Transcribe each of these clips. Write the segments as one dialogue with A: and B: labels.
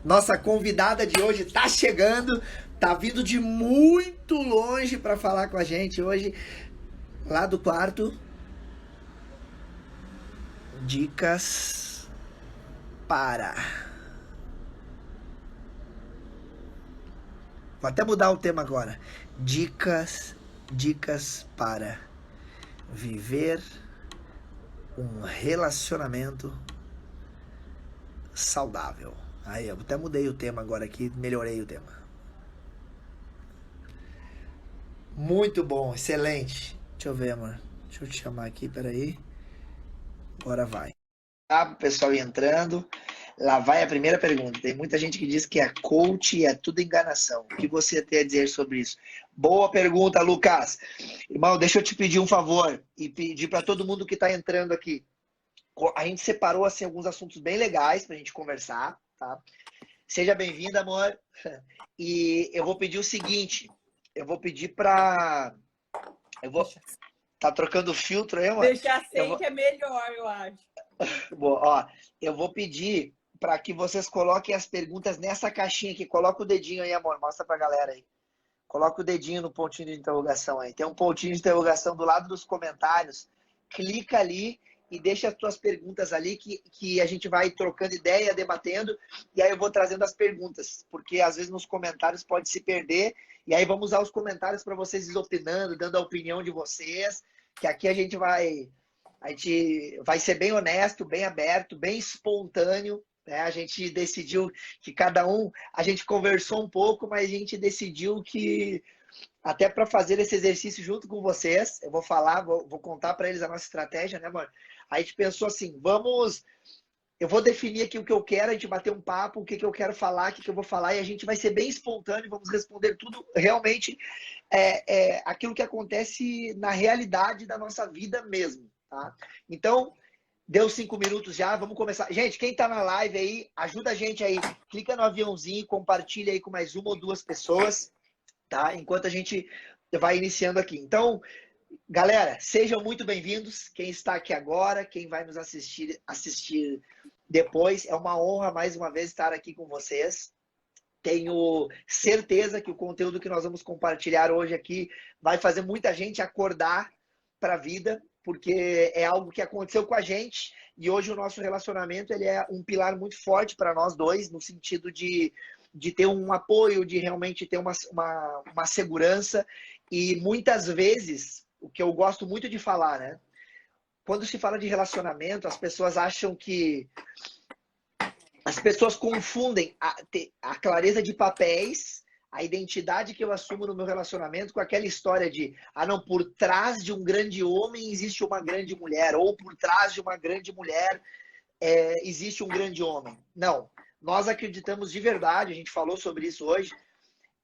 A: Nossa convidada de hoje tá chegando, tá vindo de muito longe para falar com a gente hoje, lá do quarto. Dicas para. Vou até mudar o tema agora. Dicas para viver um relacionamento saudável. Aí, eu até mudei o tema agora aqui, melhorei o tema. Muito bom, excelente. Deixa eu ver, amor. Deixa eu te chamar aqui, peraí. Agora vai. Tá, pessoal entrando. Lá vai a primeira pergunta. Tem muita gente que diz que é coach e é tudo enganação. O que você tem a dizer sobre isso? Boa pergunta, Lucas. Irmão, deixa eu te pedir um favor e pedir para todo mundo que está entrando aqui. A gente separou assim alguns assuntos bem legais para a gente conversar, tá? Seja bem-vinda, amor. E eu vou pedir o seguinte. Eu vou pedir para... Eu vou... Tá trocando filtro aí, amor?
B: Deixar sem
A: vou...
B: que é melhor, eu acho.
A: Bom, ó, eu vou pedir para que vocês coloquem as perguntas nessa caixinha aqui. Coloca o dedinho aí, amor. Mostra pra galera aí. Coloca o dedinho no pontinho de interrogação aí. Tem um pontinho de interrogação do lado dos comentários. Clica ali e deixa as tuas perguntas ali que a gente vai trocando ideia, debatendo. E aí eu vou trazendo as perguntas. Porque às vezes nos comentários pode se perder. E aí vamos usar os comentários para vocês ir opinando, dando a opinião de vocês. Que aqui a gente vai ser bem honesto, bem aberto, bem espontâneo. Né? A gente decidiu que cada um, a gente conversou um pouco, mas a gente decidiu que até para fazer esse exercício junto com vocês, eu vou falar, vou contar para eles a nossa estratégia, né, mano? A gente pensou assim, eu vou definir aqui o que eu quero, a gente bater um papo, o que eu quero falar, o que eu vou falar, e a gente vai ser bem espontâneo, vamos responder tudo realmente aquilo que acontece na realidade da nossa vida mesmo, tá? Então, deu 5 minutos já, vamos começar. Gente, quem tá na live aí, ajuda a gente aí, clica no aviãozinho, compartilha aí com mais uma ou duas pessoas, tá? Enquanto a gente vai iniciando aqui. Então, galera, sejam muito bem-vindos. Quem está aqui agora, quem vai nos assistir depois, é uma honra mais uma vez estar aqui com vocês. Tenho certeza que o conteúdo que nós vamos compartilhar hoje aqui vai fazer muita gente acordar para a vida, porque é algo que aconteceu com a gente e hoje o nosso relacionamento ele é um pilar muito forte para nós dois, no sentido de ter um apoio, de realmente ter uma segurança. E muitas vezes, o que eu gosto muito de falar, né? Quando se fala de relacionamento, as pessoas acham que as pessoas confundem a clareza de papéis, a identidade que eu assumo no meu relacionamento com aquela história de, não, por trás de um grande homem existe uma grande mulher, ou por trás de uma grande mulher existe um grande homem. Não, nós acreditamos de verdade, a gente falou sobre isso hoje,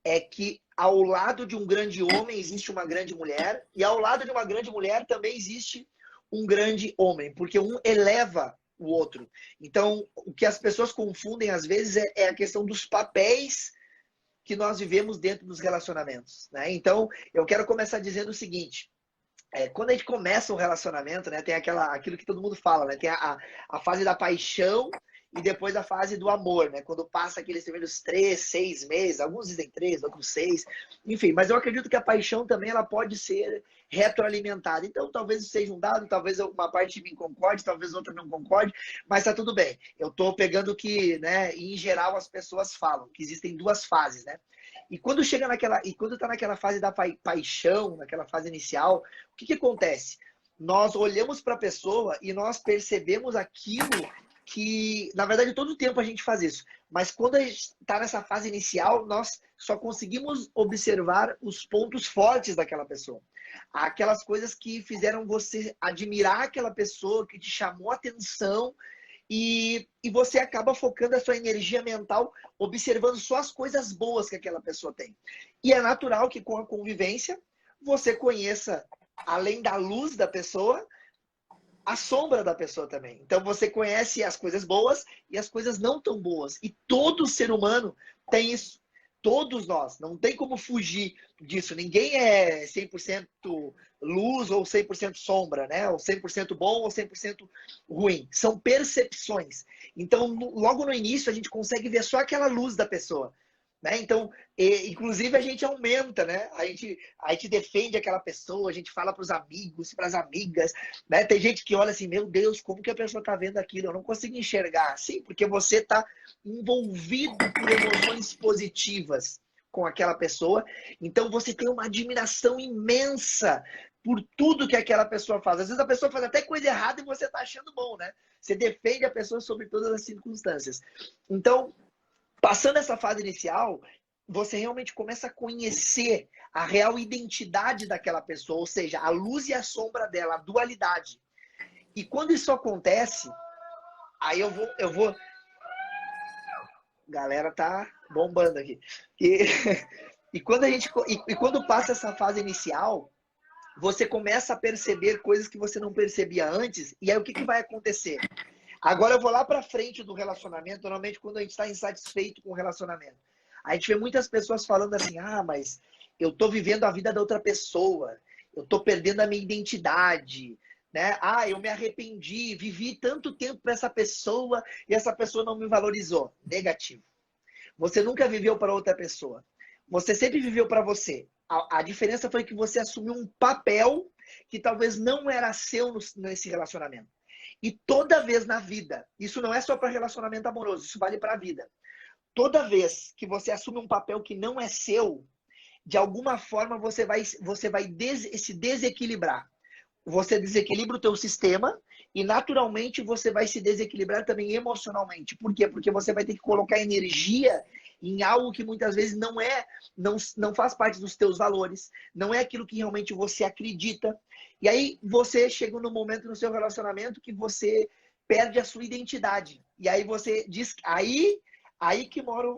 A: é que ao lado de um grande homem existe uma grande mulher, e ao lado de uma grande mulher também existe um grande homem, porque um eleva o outro. Então, o que as pessoas confundem às vezes é a questão dos papéis que nós vivemos dentro dos relacionamentos, né? Então, eu quero começar dizendo o seguinte: quando a gente começa um relacionamento, né, tem aquilo que todo mundo fala, né? Tem a fase da paixão e depois a fase do amor, né? Quando passa aqueles primeiros 3, 6 meses, alguns dizem 3, outros 6, enfim. Mas eu acredito que a paixão também ela pode ser retroalimentada. Então, talvez seja um dado, talvez uma parte de mim concorde, talvez outra não concorde, mas tá tudo bem. Eu tô pegando o que, né, em geral as pessoas falam, que existem duas fases, né? E quando chega quando tá naquela fase da paixão, naquela fase inicial, o que acontece? Nós olhamos para a pessoa e nós percebemos aquilo que, na verdade, todo o tempo a gente faz isso. Mas quando a gente está nessa fase inicial, nós só conseguimos observar os pontos fortes daquela pessoa. Aquelas coisas que fizeram você admirar aquela pessoa, que te chamou a atenção, e você acaba focando a sua energia mental observando só as coisas boas que aquela pessoa tem. E é natural que com a convivência você conheça, além da luz da pessoa, a sombra da pessoa também. Então você conhece as coisas boas e as coisas não tão boas. E todo ser humano tem isso. Todos nós, não tem como fugir disso. Ninguém é 100% luz ou 100% sombra, né? Ou 100% bom ou 100% ruim. São percepções. Então, logo no início, a gente consegue ver só aquela luz da pessoa. Né? Então, inclusive, a gente aumenta, né? A gente defende aquela pessoa, a gente fala para os amigos, para as amigas. Né? Tem gente que olha assim, meu Deus, como que a pessoa está vendo aquilo? Eu não consigo enxergar. Sim, porque você está envolvido por emoções positivas com aquela pessoa. Então, você tem uma admiração imensa por tudo que aquela pessoa faz. Às vezes a pessoa faz até coisa errada e você está achando bom, né? Você defende a pessoa sobre todas as circunstâncias. Então, passando essa fase inicial, você realmente começa a conhecer a real identidade daquela pessoa, ou seja, a luz e a sombra dela, a dualidade. E quando isso acontece, aí eu vou... Galera tá bombando aqui. E quando passa essa fase inicial, você começa a perceber coisas que você não percebia antes, e aí o que vai acontecer? Agora eu vou lá para frente do relacionamento, normalmente quando a gente está insatisfeito com o relacionamento. A gente vê muitas pessoas falando assim, mas eu tô vivendo a vida da outra pessoa, eu tô perdendo a minha identidade, né? Eu me arrependi, vivi tanto tempo para essa pessoa e essa pessoa não me valorizou. Negativo. Você nunca viveu para outra pessoa. Você sempre viveu para você. A diferença foi que você assumiu um papel que talvez não era seu nesse relacionamento. E toda vez na vida, isso não é só para relacionamento amoroso, isso vale para a vida. Toda vez que você assume um papel que não é seu, de alguma forma você vai se desequilibrar. Você desequilibra o teu sistema e naturalmente você vai se desequilibrar também emocionalmente. Por quê? Porque você vai ter que colocar energia em algo que muitas vezes não faz parte dos teus valores, não é aquilo que realmente você acredita. E aí você chega num momento no seu relacionamento que você perde a sua identidade. E aí você diz, aí que mora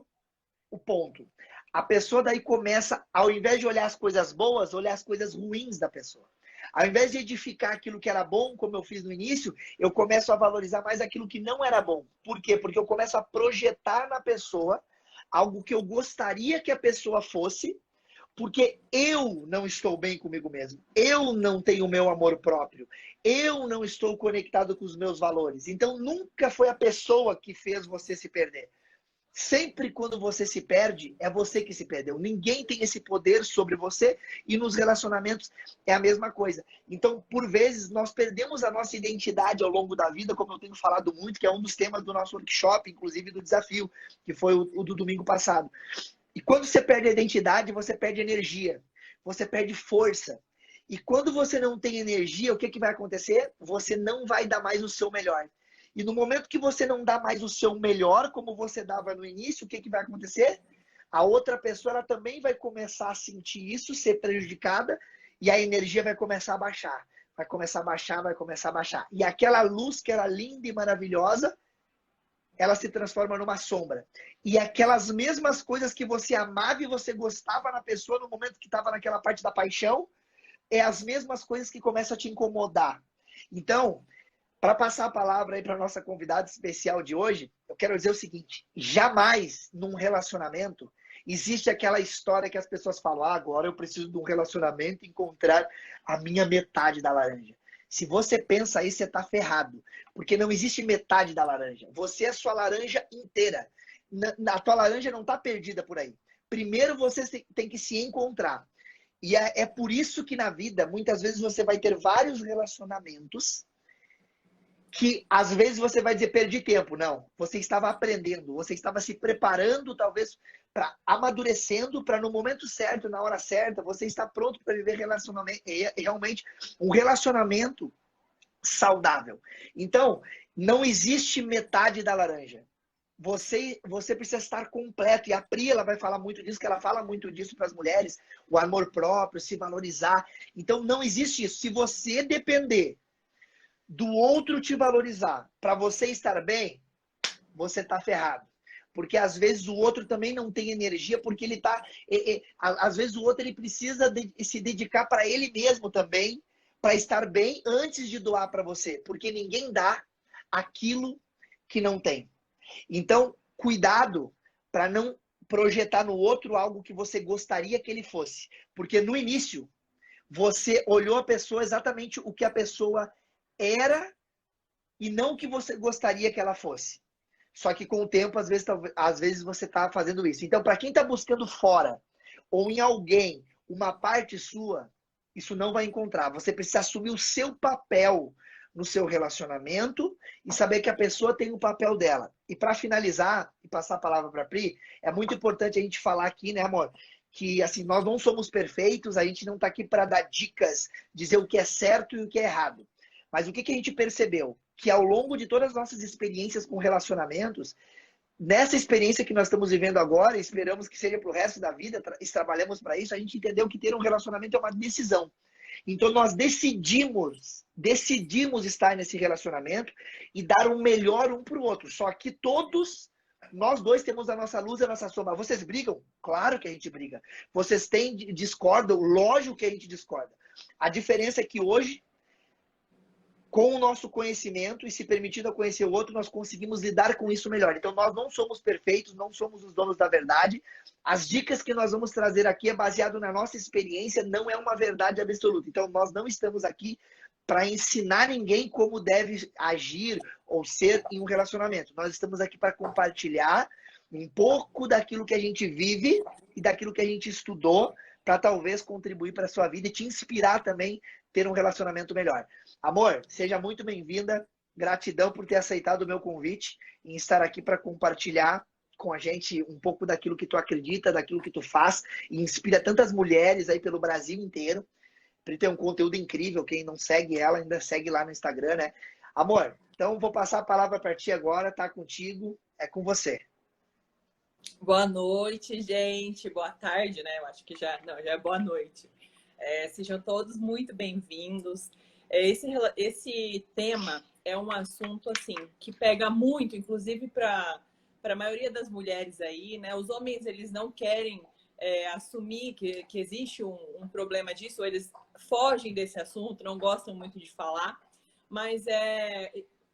A: o ponto. A pessoa daí começa, ao invés de olhar as coisas boas, olhar as coisas ruins da pessoa. Ao invés de edificar aquilo que era bom, como eu fiz no início, eu começo a valorizar mais aquilo que não era bom. Por quê? Porque eu começo a projetar na pessoa algo que eu gostaria que a pessoa fosse, porque eu não estou bem comigo mesmo. Eu não tenho o meu amor próprio. Eu não estou conectado com os meus valores. Então, nunca foi a pessoa que fez você se perder. Sempre quando você se perde, é você que se perdeu. Ninguém tem esse poder sobre você e nos relacionamentos é a mesma coisa. Então, por vezes, nós perdemos a nossa identidade ao longo da vida, como eu tenho falado muito, que é um dos temas do nosso workshop, inclusive do desafio, que foi o do domingo passado. E quando você perde a identidade, você perde energia, você perde força. E quando você não tem energia, o que vai acontecer? Você não vai dar mais o seu melhor. E no momento que você não dá mais o seu melhor, como você dava no início, o que vai acontecer? A outra pessoa ela também vai começar a sentir isso, ser prejudicada, e a energia vai começar a baixar. Vai começar a baixar, vai começar a baixar. E aquela luz que era linda e maravilhosa, ela se transforma numa sombra. E aquelas mesmas coisas que você amava e você gostava na pessoa no momento que estava naquela parte da paixão, é as mesmas coisas que começam a te incomodar. Então, para passar a palavra aí para a nossa convidada especial de hoje, eu quero dizer o seguinte, jamais num relacionamento existe aquela história que as pessoas falam, agora eu preciso de um relacionamento e encontrar a minha metade da laranja. Se você pensa isso, você está ferrado, porque não existe metade da laranja. Você é a sua laranja inteira. A tua laranja não está perdida por aí. Primeiro você tem que se encontrar. E é por isso que na vida, muitas vezes você vai ter vários relacionamentos que às vezes você vai dizer perdi tempo. Não, você estava aprendendo, você estava se preparando talvez para amadurecendo, para no momento certo, na hora certa, você está pronto para viver realmente um relacionamento saudável. Então, não existe metade da laranja. Você precisa estar completo. E a Pri, ela vai falar muito disso, que ela fala muito disso para as mulheres, o amor próprio, se valorizar. Então, não existe isso. Se você depender do outro te valorizar para você estar bem, você está ferrado. Porque às vezes o outro também não tem energia, porque ele tá. Às vezes o outro ele precisa se dedicar para ele mesmo também, para estar bem antes de doar para você. Porque ninguém dá aquilo que não tem. Então, cuidado para não projetar no outro algo que você gostaria que ele fosse. Porque no início, você olhou a pessoa exatamente o que a pessoa era e não o que você gostaria que ela fosse. Só que com o tempo, às vezes você está fazendo isso. Então, para quem está buscando fora ou em alguém uma parte sua, isso não vai encontrar. Você precisa assumir o seu papel no seu relacionamento e saber que a pessoa tem o papel dela. E para finalizar e passar a palavra para a Pri, é muito importante a gente falar aqui, né, amor? Que assim, nós não somos perfeitos, a gente não está aqui para dar dicas, dizer o que é certo e o que é errado. Mas o que a gente percebeu? Que ao longo de todas as nossas experiências com relacionamentos, nessa experiência que nós estamos vivendo agora, esperamos que seja para o resto da vida, trabalhamos para isso, a gente entendeu que ter um relacionamento é uma decisão. Então nós decidimos estar nesse relacionamento e dar o melhor um para o outro. Só que nós dois temos a nossa luz e a nossa sombra. Vocês brigam? Claro que a gente briga. Vocês discordam? Lógico que a gente discorda. A diferença é que hoje, com o nosso conhecimento e se permitindo a conhecer o outro, nós conseguimos lidar com isso melhor. Então, nós não somos perfeitos, não somos os donos da verdade. As dicas que nós vamos trazer aqui é baseado na nossa experiência, não é uma verdade absoluta. Então, nós não estamos aqui para ensinar ninguém como deve agir ou ser em um relacionamento. Nós estamos aqui para compartilhar um pouco daquilo que a gente vive e daquilo que a gente estudou para talvez contribuir para a sua vida e te inspirar também a ter um relacionamento melhor. Amor, seja muito bem-vinda. Gratidão por ter aceitado o meu convite e estar aqui para compartilhar com a gente um pouco daquilo que tu acredita, daquilo que tu faz e inspira tantas mulheres aí pelo Brasil inteiro. Pri tem um conteúdo incrível, quem não segue ela ainda segue lá no Instagram, né? Amor, então vou passar a palavra para ti agora, tá contigo, é com você.
B: Boa noite, gente. Boa tarde, né? Eu acho que já é boa noite. Sejam todos muito bem-vindos. Esse tema é um assunto assim que pega muito, inclusive para a maioria das mulheres aí, né? Os homens, eles não querem assumir que existe um problema disso, ou eles fogem desse assunto, não gostam muito de falar, mas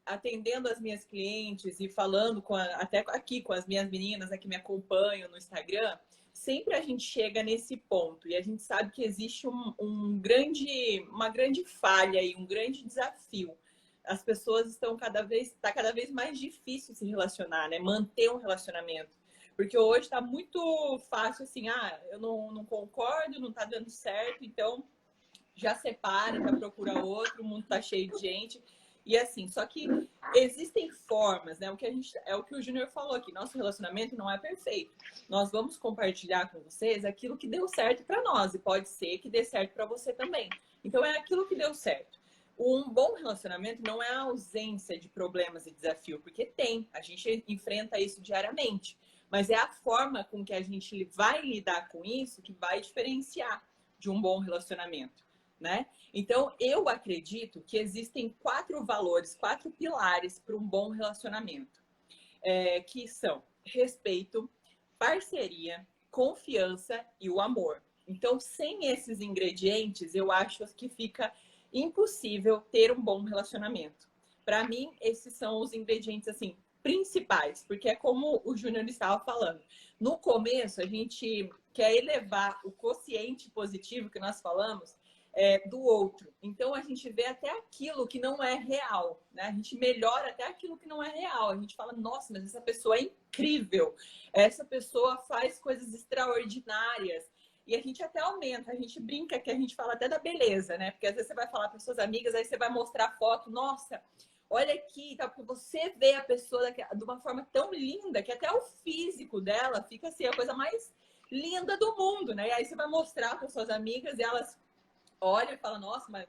B: atendendo as minhas clientes e falando até aqui com as minhas meninas que me acompanham no Instagram, sempre a gente chega nesse ponto e a gente sabe que existe uma grande falha e um grande desafio. As pessoas está cada vez mais difícil se relacionar, né? Manter um relacionamento. Porque hoje está muito fácil assim, eu não concordo, não está dando certo, então já separa, já procura outro, o mundo está cheio de gente. E assim, só que existem formas, né? O que o Júnior falou aqui, nosso relacionamento não é perfeito. Nós vamos compartilhar com vocês aquilo que deu certo para nós, e pode ser que dê certo para você também. Então é aquilo que deu certo. Um bom relacionamento não é a ausência de problemas e desafio, porque a gente enfrenta isso diariamente. Mas é a forma com que a gente vai lidar com isso que vai diferenciar de um bom relacionamento, né? Então, eu acredito que existem 4 valores, 4 pilares para um bom relacionamento, que são respeito, parceria, confiança e o amor. Então, sem esses ingredientes, eu acho que fica impossível ter um bom relacionamento. Para mim, esses são os ingredientes, assim, principais, porque é como o Júnior estava falando. No começo, a gente quer elevar o quociente positivo que nós falamos do outro. Então, a gente vê até aquilo que não é real, né? A gente melhora até aquilo que não é real. A gente fala, nossa, mas essa pessoa é incrível. Essa pessoa faz coisas extraordinárias. E a gente até aumenta, a gente brinca que a gente fala até da beleza, né? Porque às vezes você vai falar para suas amigas, aí você vai mostrar foto, nossa, olha aqui, tá? Porque você vê a pessoa de uma forma tão linda que até o físico dela fica assim, a coisa mais linda do mundo, né? E aí você vai mostrar para suas amigas e elas olham e falam, nossa, mas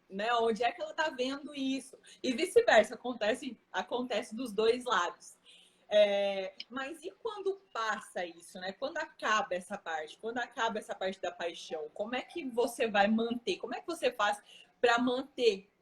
B: né, onde é que ela tá vendo isso? E vice-versa, acontece dos dois lados. Mas e quando passa isso, né? Quando acaba essa parte? Quando acaba essa parte da paixão? Como é que você vai manter? Como é que você faz para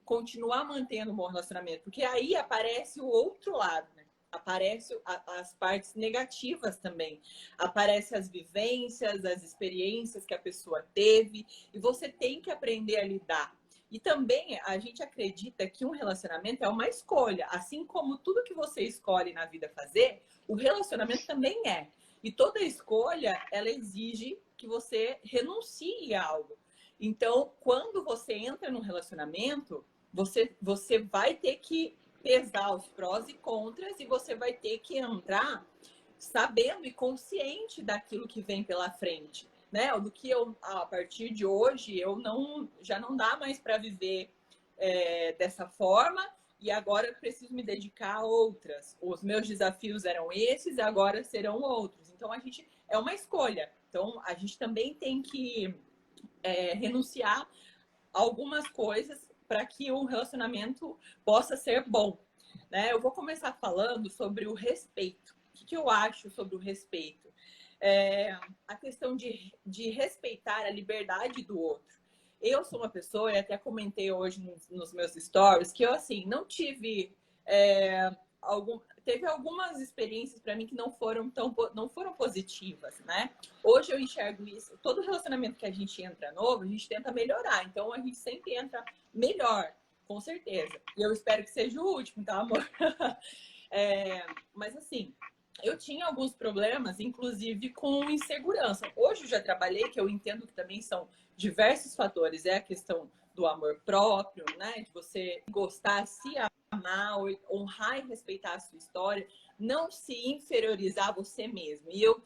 B: continuar mantendo um bom relacionamento? Porque aí aparece o outro lado, né? Aparece as partes negativas também. Aparecem as vivências, as experiências que a pessoa teve. E você tem que aprender a lidar. E também a gente acredita que um relacionamento é uma escolha. Assim como tudo que você escolhe na vida fazer, o relacionamento também é. E toda escolha, ela exige que você renuncie a algo. Então, quando você entra num relacionamento, você vai ter que pesar os prós e contras e você vai ter que entrar sabendo e consciente daquilo que vem pela frente, né? Do que eu, a partir de hoje, já não dá mais para viver dessa forma e agora eu preciso me dedicar a outras. Os meus desafios eram esses, agora serão outros. Então, é uma escolha. Então, a gente também tem que renunciar a algumas coisas para que o relacionamento possa ser bom, né? Eu vou começar falando sobre o respeito. O que eu acho sobre o respeito? A questão de respeitar a liberdade do outro. Eu sou uma pessoa, e até comentei hoje nos meus stories, que eu, assim, não tive... teve algumas experiências para mim que não foram positivas, né? Hoje eu enxergo isso. Todo relacionamento que a gente entra novo, a gente tenta melhorar. Então, a gente sempre entra melhor, com certeza. E eu espero que seja o último, tá, amor? Mas, assim, eu tinha alguns problemas, inclusive com insegurança. Hoje eu já trabalhei, que eu entendo que também são diversos fatores. É a questão do amor próprio, né? De você gostar, se amar, honrar e respeitar a sua história, não se inferiorizar você mesmo. E eu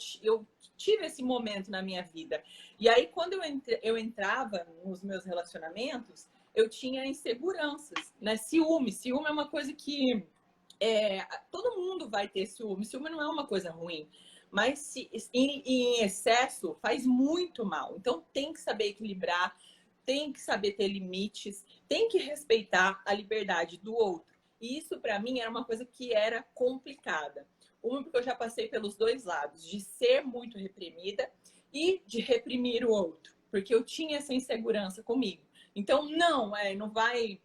B: tive esse momento na minha vida. E aí, quando eu entrava nos meus relacionamentos, eu tinha inseguranças, né? Ciúme. Ciúme é uma coisa que todo mundo vai ter ciúme. Ciúme não é uma coisa ruim. Mas em excesso faz muito mal. Então tem que saber equilibrar, tem que saber ter limites, tem que respeitar a liberdade do outro. E isso, para mim, era uma coisa que era complicada. Uma, porque eu já passei pelos dois lados, de ser muito reprimida e de reprimir o outro, porque eu tinha essa insegurança comigo. Então, não vai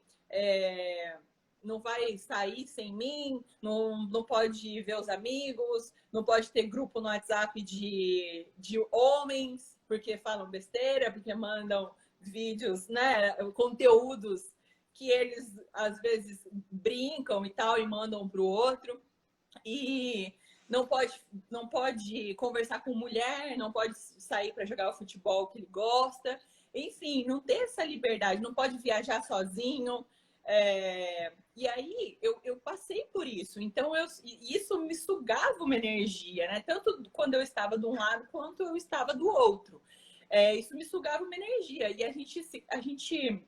B: sair sem mim, não pode ver os amigos, não pode ter grupo no WhatsApp de homens, porque falam besteira, porque mandam vídeos, né, conteúdos que eles às vezes brincam e tal e mandam para o outro. E não pode conversar com mulher, não pode sair para jogar o futebol que ele gosta. Enfim, não ter essa liberdade, não pode viajar sozinho. E aí eu passei por isso. Então isso me sugava uma energia, né? Tanto quando eu estava de um lado quanto eu estava do outro. Isso me sugava uma energia. E a gente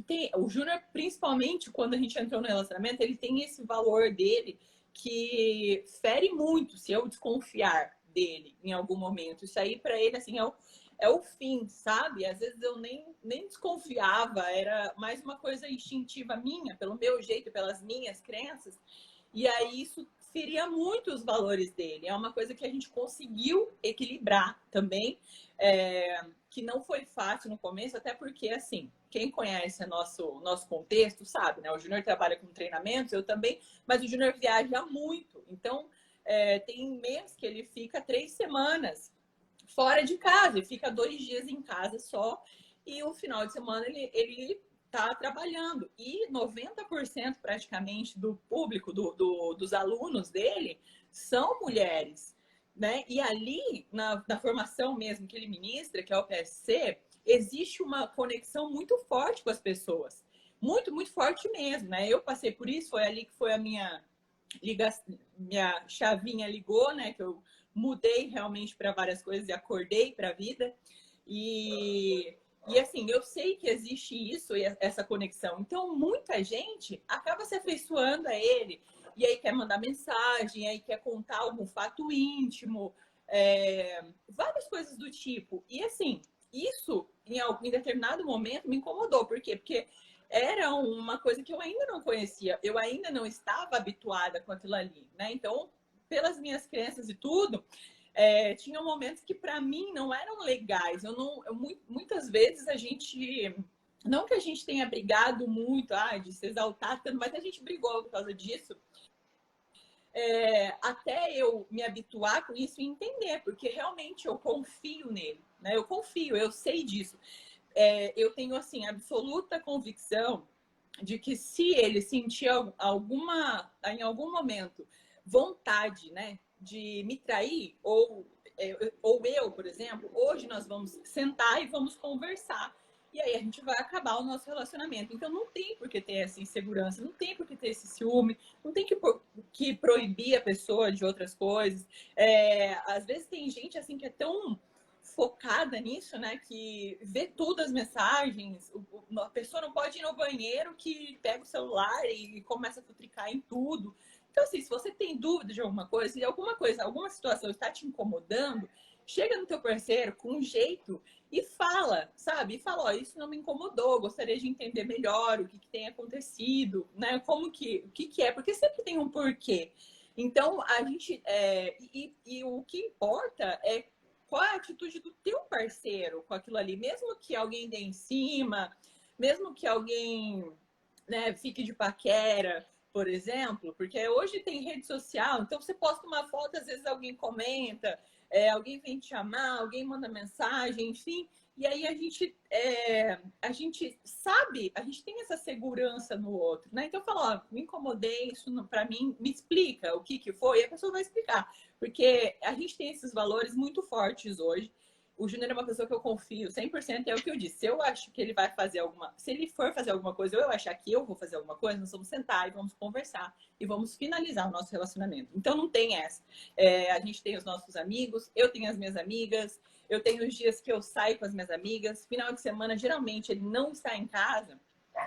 B: tem, o Júnior, principalmente quando a gente entrou no relacionamento, ele tem esse valor dele que fere muito se eu desconfiar dele em algum momento. Isso aí para ele assim é o fim, sabe? Às vezes eu nem desconfiava, era mais uma coisa instintiva minha, pelo meu jeito, pelas minhas crenças. E aí isso feria muito os valores dele. É uma coisa que a gente conseguiu equilibrar também, que não foi fácil no começo, até porque, assim, quem conhece nosso contexto sabe, né? O Júnior trabalha com treinamentos, eu também, mas o Júnior viaja muito. Então, tem mês que ele fica 3 semanas fora de casa, e fica 2 dias em casa só, e o final de semana ele tá trabalhando. E 90% praticamente do público, dos alunos dele, são mulheres, né? E ali, na formação mesmo que ele ministra, que é o PSC, existe uma conexão muito forte com as pessoas. Muito, muito forte mesmo, né? Eu passei por isso, foi ali que foi a minha chavinha ligou, né? Que eu mudei realmente para várias coisas e acordei para a vida. E assim, eu sei que existe isso, essa conexão. Então, muita gente acaba se afeiçoando a ele. E aí quer mandar mensagem, aí quer contar algum fato íntimo, várias coisas do tipo. E assim, isso em determinado momento me incomodou. Por quê? Porque era uma coisa que eu ainda não conhecia. Eu ainda não estava habituada com aquilo ali, né? Então, pelas minhas crenças e tudo, tinha momentos que para mim não eram legais. Muitas vezes a gente, não que a gente tenha brigado muito, de se exaltar tanto, mas a gente brigou por causa disso. Até eu me habituar com isso e entender, porque realmente eu confio nele, né? Eu confio, eu sei disso. Eu tenho assim absoluta convicção de que se ele sentir em algum momento vontade, né, de me trair, ou ou eu, por exemplo, hoje nós vamos sentar e vamos conversar. E aí a gente vai acabar o nosso relacionamento. Então não tem por que ter essa insegurança, não tem por que ter esse ciúme, não tem que proibir a pessoa de outras coisas. Às vezes tem gente assim que é tão focada nisso, né, que vê todas as mensagens, a pessoa não pode ir no banheiro que pega o celular e começa a futricar em tudo. Então, assim, se você tem dúvida de alguma coisa, se alguma situação está te incomodando, chega no teu parceiro com um jeito e fala, sabe? E fala, ó, isso não me incomodou, gostaria de entender melhor o que tem acontecido, né? O que é, porque sempre tem um porquê. Então, a gente, e o que importa é qual é a atitude do teu parceiro com aquilo ali, mesmo que alguém dê em cima, mesmo que alguém, né, fique de paquera, por exemplo, porque hoje tem rede social, então você posta uma foto, às vezes alguém comenta, alguém vem te chamar, alguém manda mensagem, enfim, e aí a gente sabe, a gente tem essa segurança no outro, né? Então fala, ó, me incomodei, isso para mim, me explica o que foi, e a pessoa vai explicar, porque a gente tem esses valores muito fortes hoje. O Júnior é uma pessoa que eu confio 100%, é o que eu disse. Se eu acho que ele vai fazer se ele for fazer alguma coisa, ou eu achar que eu vou fazer alguma coisa, nós vamos sentar e vamos conversar e vamos finalizar o nosso relacionamento. Então não tem essa. A gente tem os nossos amigos, eu tenho as minhas amigas, eu tenho os dias que eu saio com as minhas amigas. Final de semana, geralmente, ele não está em casa.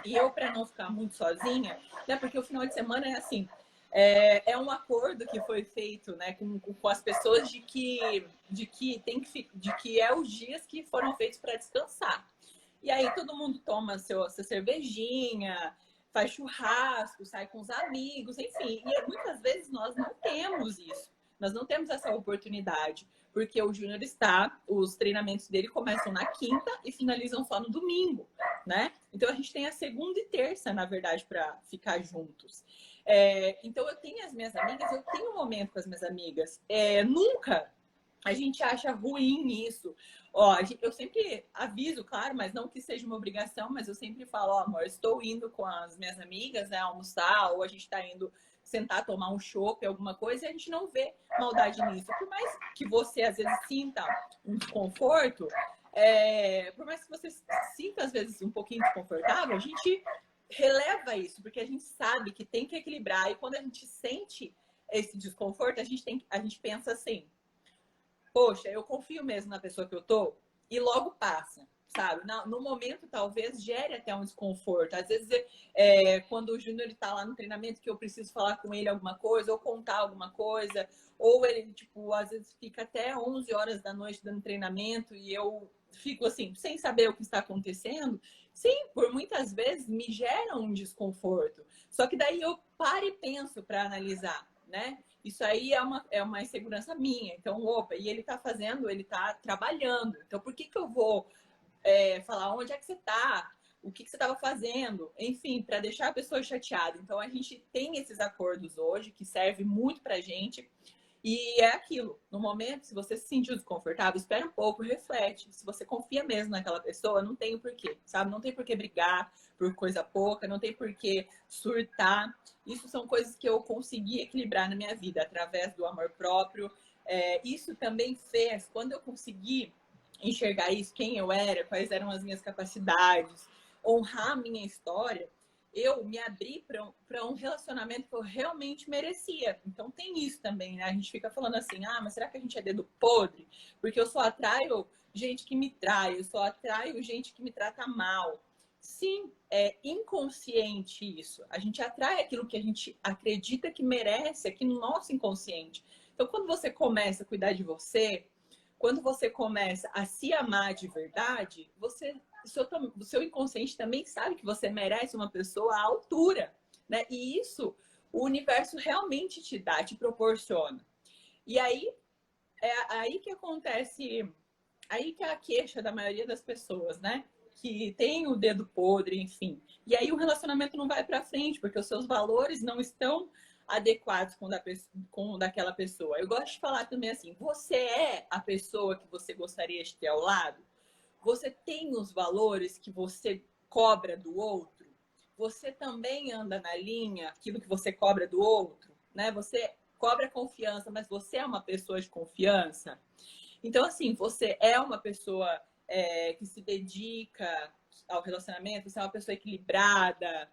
B: E eu, para não ficar muito sozinha, né? Porque o final de semana é assim. É um acordo que foi feito, né, com as pessoas de que é os dias que foram feitos para descansar. E aí todo mundo toma sua cervejinha, faz churrasco, sai com os amigos, enfim. E muitas vezes nós não temos isso. Nós não temos essa oportunidade, porque o Júnior os treinamentos dele começam na quinta e finalizam só no domingo, né? Então a gente tem a segunda e terça, na verdade, para ficar juntos. Então eu tenho as minhas amigas, eu tenho um momento com as minhas amigas. Nunca a gente acha ruim isso. Ó, eu sempre aviso, claro, mas não que seja uma obrigação, mas eu sempre falo, ó, amor, estou indo com as minhas amigas, né, almoçar, ou a gente está indo sentar, tomar um chopp, alguma coisa, e a gente não vê maldade nisso. Por mais que você, às vezes, sinta um desconforto, por mais que você sinta, às vezes, um pouquinho desconfortável, a gente releva isso, porque a gente sabe que tem que equilibrar. E quando a gente sente esse desconforto, a gente pensa assim, poxa, eu confio mesmo na pessoa que eu tô, e logo passa, sabe? No momento, talvez, gere até um desconforto. Às vezes, quando o Júnior está lá no treinamento, que eu preciso falar com ele alguma coisa, ou contar alguma coisa, ou ele, tipo, às vezes fica até 11 horas da noite dando treinamento, e eu fico assim, sem saber o que está acontecendo. Sim, por muitas vezes me gera um desconforto. Só que daí eu paro e penso para analisar, né? Isso aí é uma insegurança minha. Então, opa, e ele está fazendo, ele está trabalhando. Então, por que eu vou falar onde é que você está? O que você estava fazendo? Enfim, para deixar a pessoa chateada. Então, a gente tem esses acordos hoje que servem muito para a gente. E é aquilo. No momento, se você se sentiu desconfortável, espera um pouco, reflete. Se você confia mesmo naquela pessoa, não tem o porquê, sabe? Não tem por que brigar por coisa pouca, não tem por que surtar. Isso são coisas que eu consegui equilibrar na minha vida através do amor próprio. Isso também fez, quando eu consegui enxergar isso, quem eu era, quais eram as minhas capacidades, honrar a minha história, eu me abri para um relacionamento que eu realmente merecia. Então tem isso também, né? A gente fica falando assim, mas será que a gente é dedo podre? Porque eu só atraio gente que me trai, eu só atraio gente que me trata mal. Sim, é inconsciente isso. A gente atrai aquilo que a gente acredita que merece aqui no nosso inconsciente. Então, quando você começa a cuidar de você, quando você começa a se amar de verdade, o seu inconsciente também sabe que você merece uma pessoa à altura, né? E isso o universo realmente te dá, te proporciona. E aí é aí que acontece, aí que é a queixa da maioria das pessoas, né? Que tem o dedo podre, enfim. E aí o relacionamento não vai para frente, porque os seus valores não estão adequados com daquela pessoa. Eu gosto de falar também assim, você é a pessoa que você gostaria de ter ao lado? Você tem os valores que você cobra do outro? Você também anda na linha, aquilo que você cobra do outro, né? Você cobra confiança, mas você é uma pessoa de confiança? Então, assim, você é uma pessoa que se dedica ao relacionamento, você é uma pessoa equilibrada,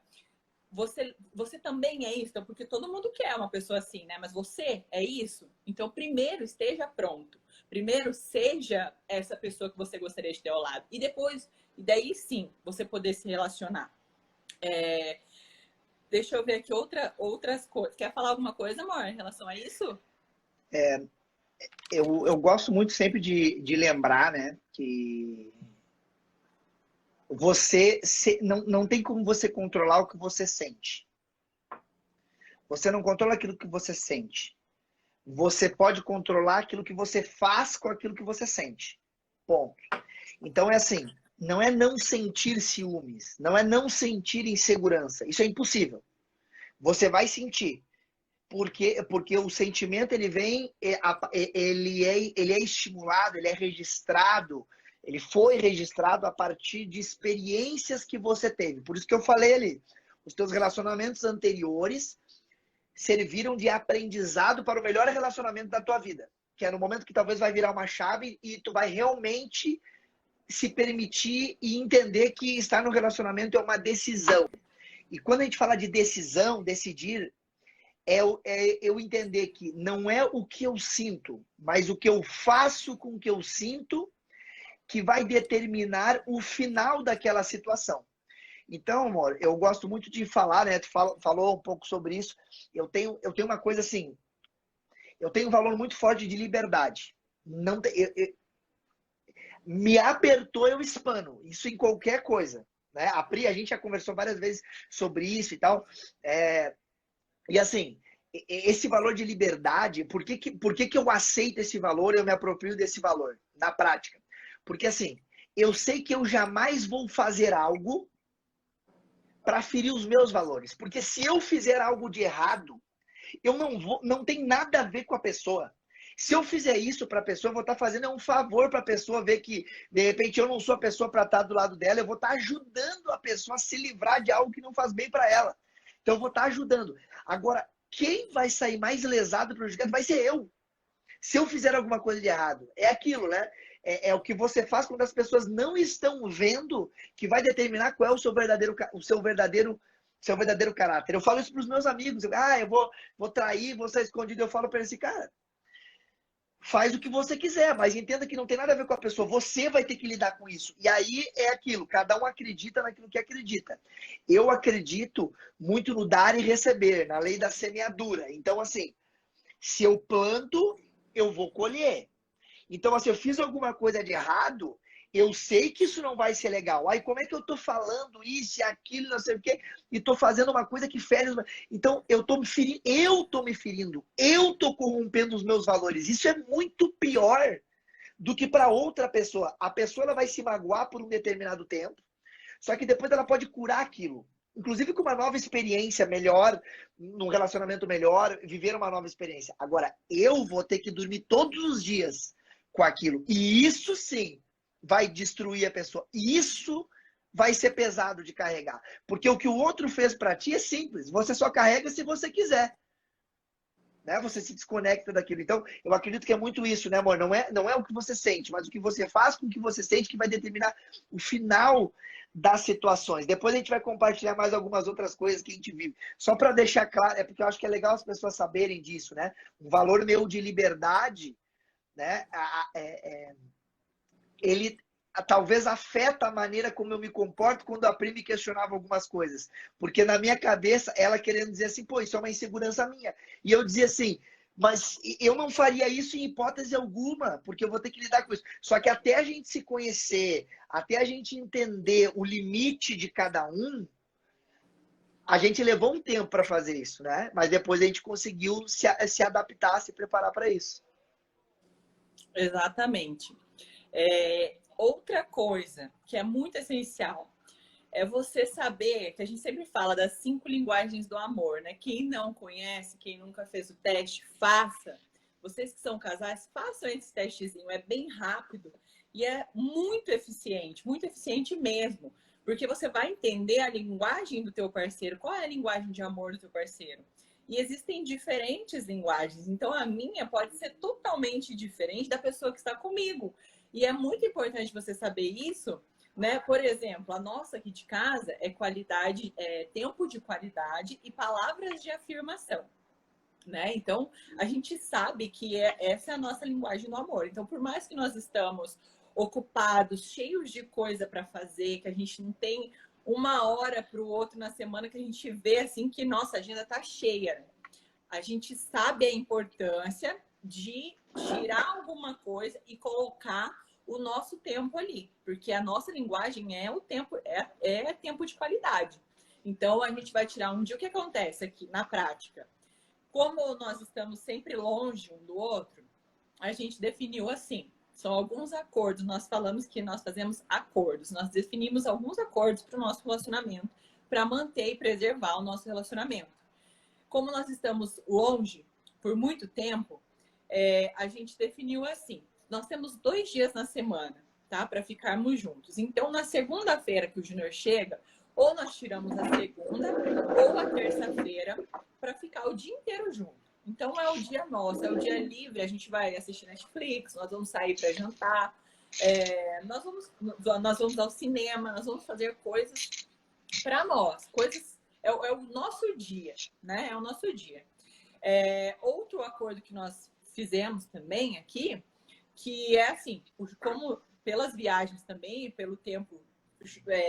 B: você também é isso, então, porque todo mundo quer uma pessoa assim, né? Mas você é isso? Então, primeiro esteja pronto. Primeiro seja essa pessoa que você gostaria de ter ao lado. E depois, e daí sim, você poder se relacionar. Deixa eu ver aqui outras coisas. Quer falar alguma coisa, amor, em relação a isso?
A: Eu gosto muito sempre de lembrar, né, que não tem como você controlar o que você sente. Você não controla aquilo que você sente. Você pode controlar aquilo que você faz com aquilo que você sente. Ponto. Então é assim, não é não sentir ciúmes, não é não sentir insegurança. Isso é impossível. Você vai sentir. Porque o sentimento ele vem, ele é estimulado, ele é registrado, ele foi registrado a partir de experiências que você teve. Por isso que eu falei ali, os teus relacionamentos anteriores serviram de aprendizado para o melhor relacionamento da tua vida, que é no momento que talvez vai virar uma chave e tu vai realmente se permitir e entender que estar no relacionamento é uma decisão. E quando a gente fala de decisão, decidir, eu entender que não é o que eu sinto, mas o que eu faço com o que eu sinto que vai determinar o final daquela situação. Então, amor, eu gosto muito de falar, né? Tu falou um pouco sobre isso. Eu tenho uma coisa assim, eu tenho um valor muito forte de liberdade. Não, me apertou, eu espano. Isso em qualquer coisa. Né? A Pri, a gente já conversou várias vezes sobre isso e tal. E assim, esse valor de liberdade, por que eu aceito esse valor e eu me aproprio desse valor na prática? Porque assim, eu sei que eu jamais vou fazer algo para ferir os meus valores. Porque se eu fizer algo de errado, eu não tem nada a ver com a pessoa. Se eu fizer isso para a pessoa, eu vou estar fazendo um favor para a pessoa ver que, de repente, eu não sou a pessoa para estar do lado dela, eu vou estar ajudando a pessoa a se livrar de algo que não faz bem para ela. Então, eu vou estar ajudando. Agora, quem vai sair mais lesado, prejudicado, vai ser eu. Se eu fizer alguma coisa de errado. É aquilo, né? É o que você faz quando as pessoas não estão vendo que vai determinar qual é o seu verdadeiro caráter. Eu falo isso para os meus amigos. Eu vou trair, vou ser escondido. Eu falo para esse cara, faz o que você quiser, mas entenda que não tem nada a ver com a pessoa. Você vai ter que lidar com isso. E aí é aquilo, cada um acredita naquilo que acredita. Eu acredito muito no dar e receber, na lei da semeadura. Então, assim, se eu planto, eu vou colher. Então, assim, eu fiz alguma coisa de errado, eu sei que isso não vai ser legal. Aí, como é que eu tô falando isso e aquilo, não sei o quê, e tô fazendo uma coisa que fere... Então, eu tô me ferindo, eu tô corrompendo os meus valores. Isso é muito pior do que para outra pessoa. A pessoa ela vai se magoar por um determinado tempo, só que depois ela pode curar aquilo. Inclusive com uma nova experiência melhor, num relacionamento melhor, viver uma nova experiência. Agora, eu vou ter que dormir todos os dias com aquilo. E isso sim vai destruir a pessoa. Isso vai ser pesado de carregar. Porque o que o outro fez para ti é simples. Você só carrega se você quiser. Né? Você se desconecta daquilo. Então, eu acredito que é muito isso, né, amor? Não é o que você sente, mas o que você faz com o que você sente que vai determinar o final das situações. Depois a gente vai compartilhar mais algumas outras coisas que a gente vive. Só para deixar claro, é porque eu acho que é legal as pessoas saberem disso, né? O valor meu de liberdade, né? Ele talvez afeta a maneira como eu me comporto quando a Pri me questionava algumas coisas. Porque na minha cabeça, ela querendo dizer assim, pô, isso é uma insegurança minha. E eu dizia assim, mas eu não faria isso em hipótese alguma, porque eu vou ter que lidar com isso. Só que até a gente se conhecer, até a gente entender o limite de cada um, a gente levou um tempo para fazer isso, né? Mas depois a gente conseguiu se adaptar, se preparar para isso.
B: Exatamente. Outra coisa que é muito essencial é você saber, que a gente sempre fala das 5 linguagens do amor, né? Quem não conhece, quem nunca fez o teste, faça. Vocês que são casais, façam esse testezinho. É bem rápido e é muito eficiente mesmo. Porque você vai entender a linguagem do teu parceiro. Qual é a linguagem de amor do teu parceiro? E existem diferentes linguagens. Então, a minha pode ser totalmente diferente da pessoa que está comigo. E é muito importante você saber isso, né? Por exemplo, a nossa aqui de casa é qualidade, tempo de qualidade e palavras de afirmação, né? Então, a gente sabe que essa é a nossa linguagem do amor. Então, por mais que nós estamos ocupados, cheios de coisa para fazer, que a gente não tem uma hora para o outro na semana, que a gente vê assim que nossa agenda está cheia. A gente sabe a importância de tirar alguma coisa e colocar o nosso tempo ali, porque a nossa linguagem é o tempo, é tempo de qualidade. Então, a gente vai tirar um dia. O que acontece aqui na prática? Como nós estamos sempre longe um do outro, a gente definiu assim. São alguns acordos. Nós falamos que nós fazemos acordos. Nós definimos alguns acordos para o nosso relacionamento, para manter e preservar o nosso relacionamento. Como nós estamos longe por muito tempo, a gente definiu assim. Nós temos 2 dias na semana, tá? Para ficarmos juntos. Então, na segunda-feira que o Júnior chega, ou nós tiramos a segunda ou a terça-feira para ficar o dia inteiro junto. Então, é o dia nosso, é o dia livre. A gente vai assistir Netflix, nós vamos sair para jantar, nós vamos ao cinema, nós vamos fazer coisas para nós. Coisas é o nosso dia, né? É o nosso dia. Outro acordo que nós fizemos também aqui, que é assim, como pelas viagens também e pelo tempo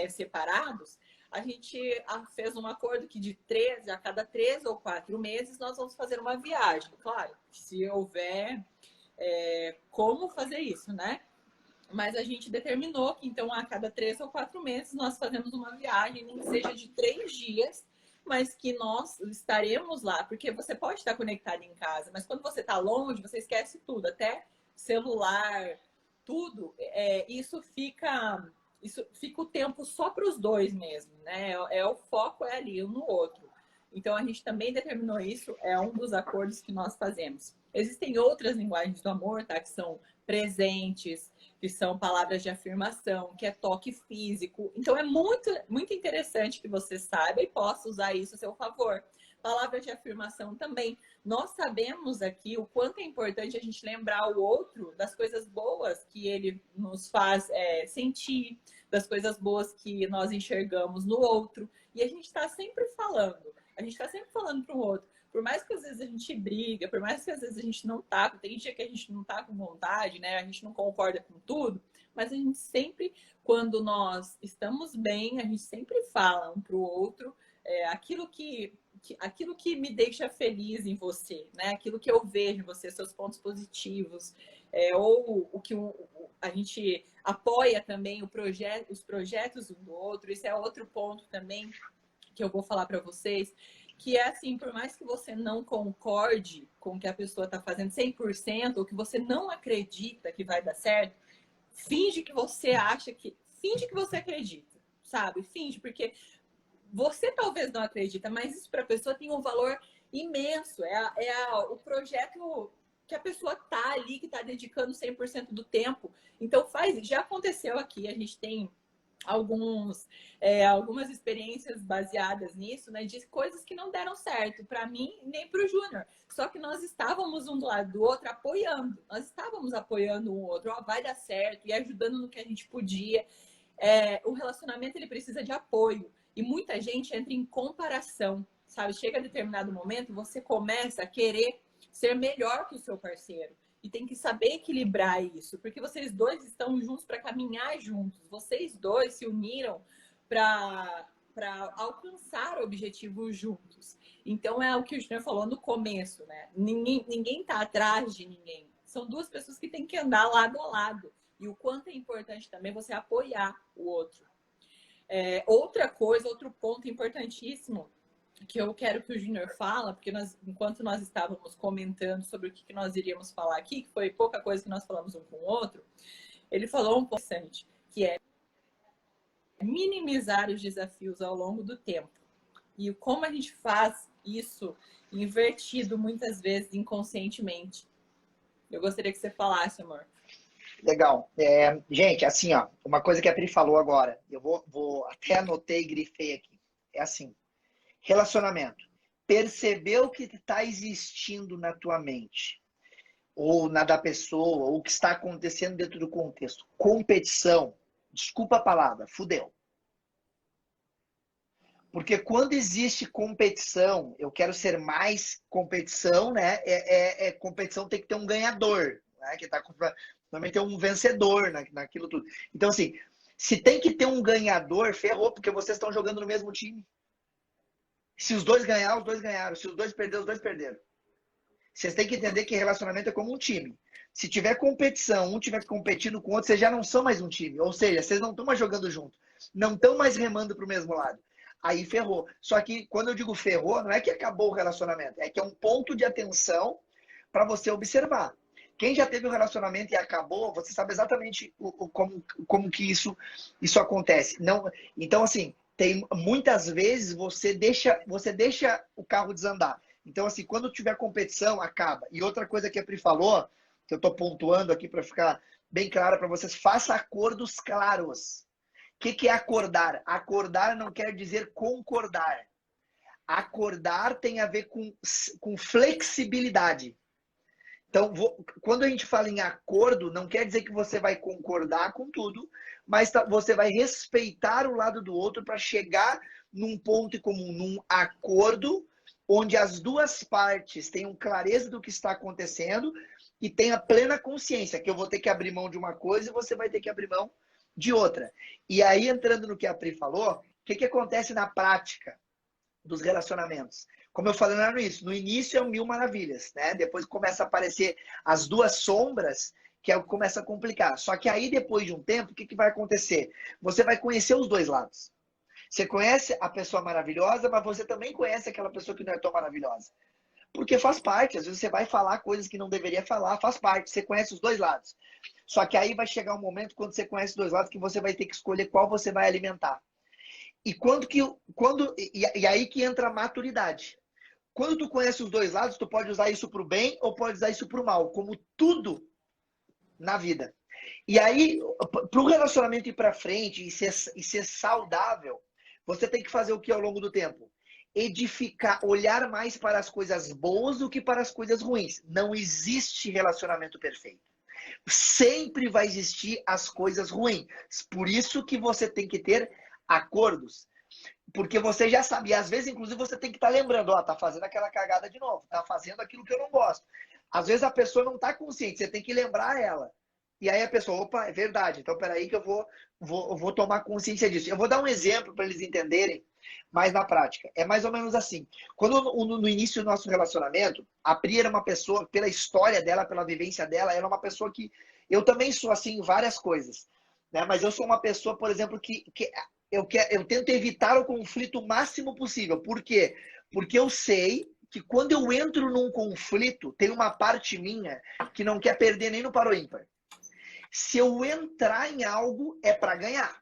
B: separados, a gente fez um acordo que a cada 3 ou 4 meses nós vamos fazer uma viagem. Claro, se houver como fazer isso, né? Mas a gente determinou que, então, a cada 3 ou 4 meses nós fazemos uma viagem, nem que seja de 3 dias, mas que nós estaremos lá. Porque você pode estar conectado em casa, mas quando você está longe, você esquece tudo, até celular, tudo. Isso fica o tempo só para os dois mesmo, né? O foco é ali, um no outro. Então, a gente também determinou isso, é um dos acordos que nós fazemos. Existem outras linguagens do amor, tá? Que são presentes, que são palavras de afirmação, que é toque físico. Então, é muito, muito interessante que você saiba e possa usar isso a seu favor. Palavras de afirmação também. Nós sabemos aqui o quanto é importante a gente lembrar o outro das coisas boas que ele nos faz sentir, das coisas boas que nós enxergamos no outro. E a gente está sempre falando. A gente está sempre falando para o outro. Por mais que às vezes a gente briga, por mais que às vezes a gente não tá, tem dia que a gente não tá com vontade, né? A gente não concorda com tudo, mas a gente sempre, quando nós estamos bem, a gente sempre fala um para o outro aquilo que me deixa feliz em você, né? Aquilo que eu vejo em você, seus pontos positivos, ou o que a gente apoia também os projetos um do outro. Isso é outro ponto também que eu vou falar para vocês, que é assim, por mais que você não concorde com o que a pessoa está fazendo 100%, ou que você não acredita que vai dar certo, finge que você acredita, sabe? Finge, porque você talvez não acredita, mas isso para a pessoa tem um valor imenso. O projeto que a pessoa tá ali, que está dedicando 100% do tempo. Então já aconteceu aqui, a gente tem algumas experiências baseadas nisso, né, de coisas que não deram certo para mim nem para o Júnior. Só que nós estávamos um do lado do outro apoiando. Nós estávamos apoiando um outro, vai dar certo, e ajudando no que a gente podia. O relacionamento ele precisa de apoio. E muita gente entra em comparação, sabe? Chega a determinado momento, você começa a querer ser melhor que o seu parceiro. E tem que saber equilibrar isso, porque vocês dois estão juntos para caminhar juntos. Vocês dois se uniram para alcançar objetivos juntos. Então, é o que o Júnior falou no começo, né? Ninguém está atrás de ninguém. São duas pessoas que têm que andar lado a lado. E o quanto é importante também você apoiar o outro. Outro ponto importantíssimo que eu quero que o Júnior fala, porque enquanto nós estávamos comentando sobre o que nós iríamos falar aqui, que foi pouca coisa que nós falamos um com o outro, ele falou um pouco interessante, que é minimizar os desafios ao longo do tempo. E como a gente faz isso invertido muitas vezes inconscientemente. Eu gostaria que você falasse, amor.
A: Legal. Gente, assim, ó, uma coisa que a Pri falou agora, eu vou até anotei e grifei aqui. É assim, relacionamento. perceber o que está existindo na tua mente, ou na da pessoa, ou o que está acontecendo dentro do contexto. Competição, desculpa a palavra, fudeu. Porque quando existe competição, eu quero ser mais competição, né? Competição tem que ter um ganhador, né? Que tá, também tem um vencedor naquilo tudo. Então, assim, se tem que ter um ganhador, ferrou, porque vocês estão jogando no mesmo time. Se os dois ganhar, os dois ganharam. Se os dois perder, os dois perderam. Vocês têm que entender que relacionamento é como um time. Se tiver competição, um tiver competindo com o outro, vocês já não são mais um time. Ou seja, vocês não estão mais jogando junto. Não estão mais remando para o mesmo lado. Aí ferrou. Só que quando eu digo ferrou, não é que acabou o relacionamento. É que é um ponto de atenção para você observar. Quem já teve um relacionamento e acabou, você sabe exatamente como que isso acontece. Não, então, assim, tem muitas vezes você deixa o carro desandar. Então, assim, quando tiver competição, acaba. E outra coisa que a Pri falou, que eu estou pontuando aqui para ficar bem claro para vocês, faça acordos claros. O que é acordar? Acordar não quer dizer concordar. Acordar tem a ver com flexibilidade. Então, quando a gente fala em acordo, não quer dizer que você vai concordar com tudo, mas você vai respeitar o lado do outro para chegar num ponto em comum, num acordo onde as duas partes tenham clareza do que está acontecendo e tenha plena consciência que eu vou ter que abrir mão de uma coisa e você vai ter que abrir mão de outra. E aí, entrando no que a Pri falou, o que acontece na prática dos relacionamentos? Como eu falei lá no início é 1000 maravilhas, né? Depois começa a aparecer as duas sombras, que é o que começa a complicar. Só que aí, depois de um tempo, o que vai acontecer? Você vai conhecer os dois lados. Você conhece a pessoa maravilhosa, mas você também conhece aquela pessoa que não é tão maravilhosa. Porque faz parte. Às vezes você vai falar coisas que não deveria falar, faz parte. Você conhece os dois lados. Só que aí vai chegar um momento, quando você conhece os dois lados, que você vai ter que escolher qual você vai alimentar. E aí que entra a maturidade. Quando tu conhece os dois lados, tu pode usar isso para o bem ou pode usar isso para o mal, como tudo na vida. E aí, para o relacionamento ir para frente e ser saudável, você tem que fazer o que ao longo do tempo? Edificar, olhar mais para as coisas boas do que para as coisas ruins. Não existe relacionamento perfeito. Sempre vai existir as coisas ruins. Por isso que você tem que ter acordos. Porque você já sabe, e às vezes, inclusive, você tem que estar lembrando, ó, tá fazendo aquela cagada de novo, tá fazendo aquilo que eu não gosto. Às vezes a pessoa não tá consciente, você tem que lembrar ela. E aí a pessoa, opa, é verdade, então peraí que eu vou tomar consciência disso. Eu vou dar um exemplo para eles entenderem, mas na prática. É mais ou menos assim. Quando no início do nosso relacionamento, a Pri era uma pessoa, pela história dela, pela vivência dela, ela é uma pessoa que... Eu também sou assim em várias coisas, né? Mas eu sou uma pessoa, por exemplo, que eu tento evitar o conflito o máximo possível. Por quê? Porque eu sei que quando eu entro num conflito, tem uma parte minha que não quer perder nem no par ou ímpar. Se eu entrar em algo, é para ganhar.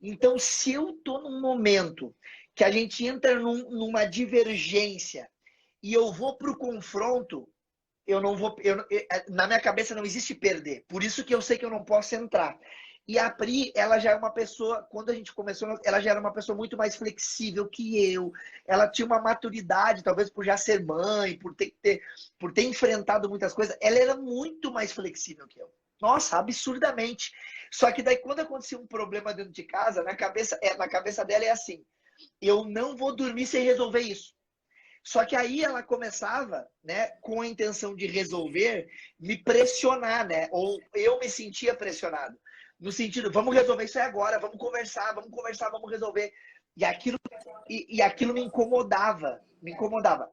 A: Então, se eu estou num momento que a gente entra numa divergência e eu vou para o confronto, eu não vou. Na minha cabeça não existe perder. Por isso que eu sei que eu não posso entrar. E a Pri, ela já é uma pessoa, quando a gente começou, ela já era uma pessoa muito mais flexível que eu. Ela tinha uma maturidade, talvez por já ser mãe, por ter enfrentado muitas coisas. Ela era muito mais flexível que eu. Nossa, absurdamente. Só que daí, quando acontecia um problema dentro de casa, na cabeça dela é assim: eu não vou dormir sem resolver isso. Só que aí ela começava, né, com a intenção de resolver, me pressionar, né? Ou eu me sentia pressionado. No sentido, vamos resolver isso aí agora, vamos conversar, vamos resolver. E aquilo me incomodava, me incomodava.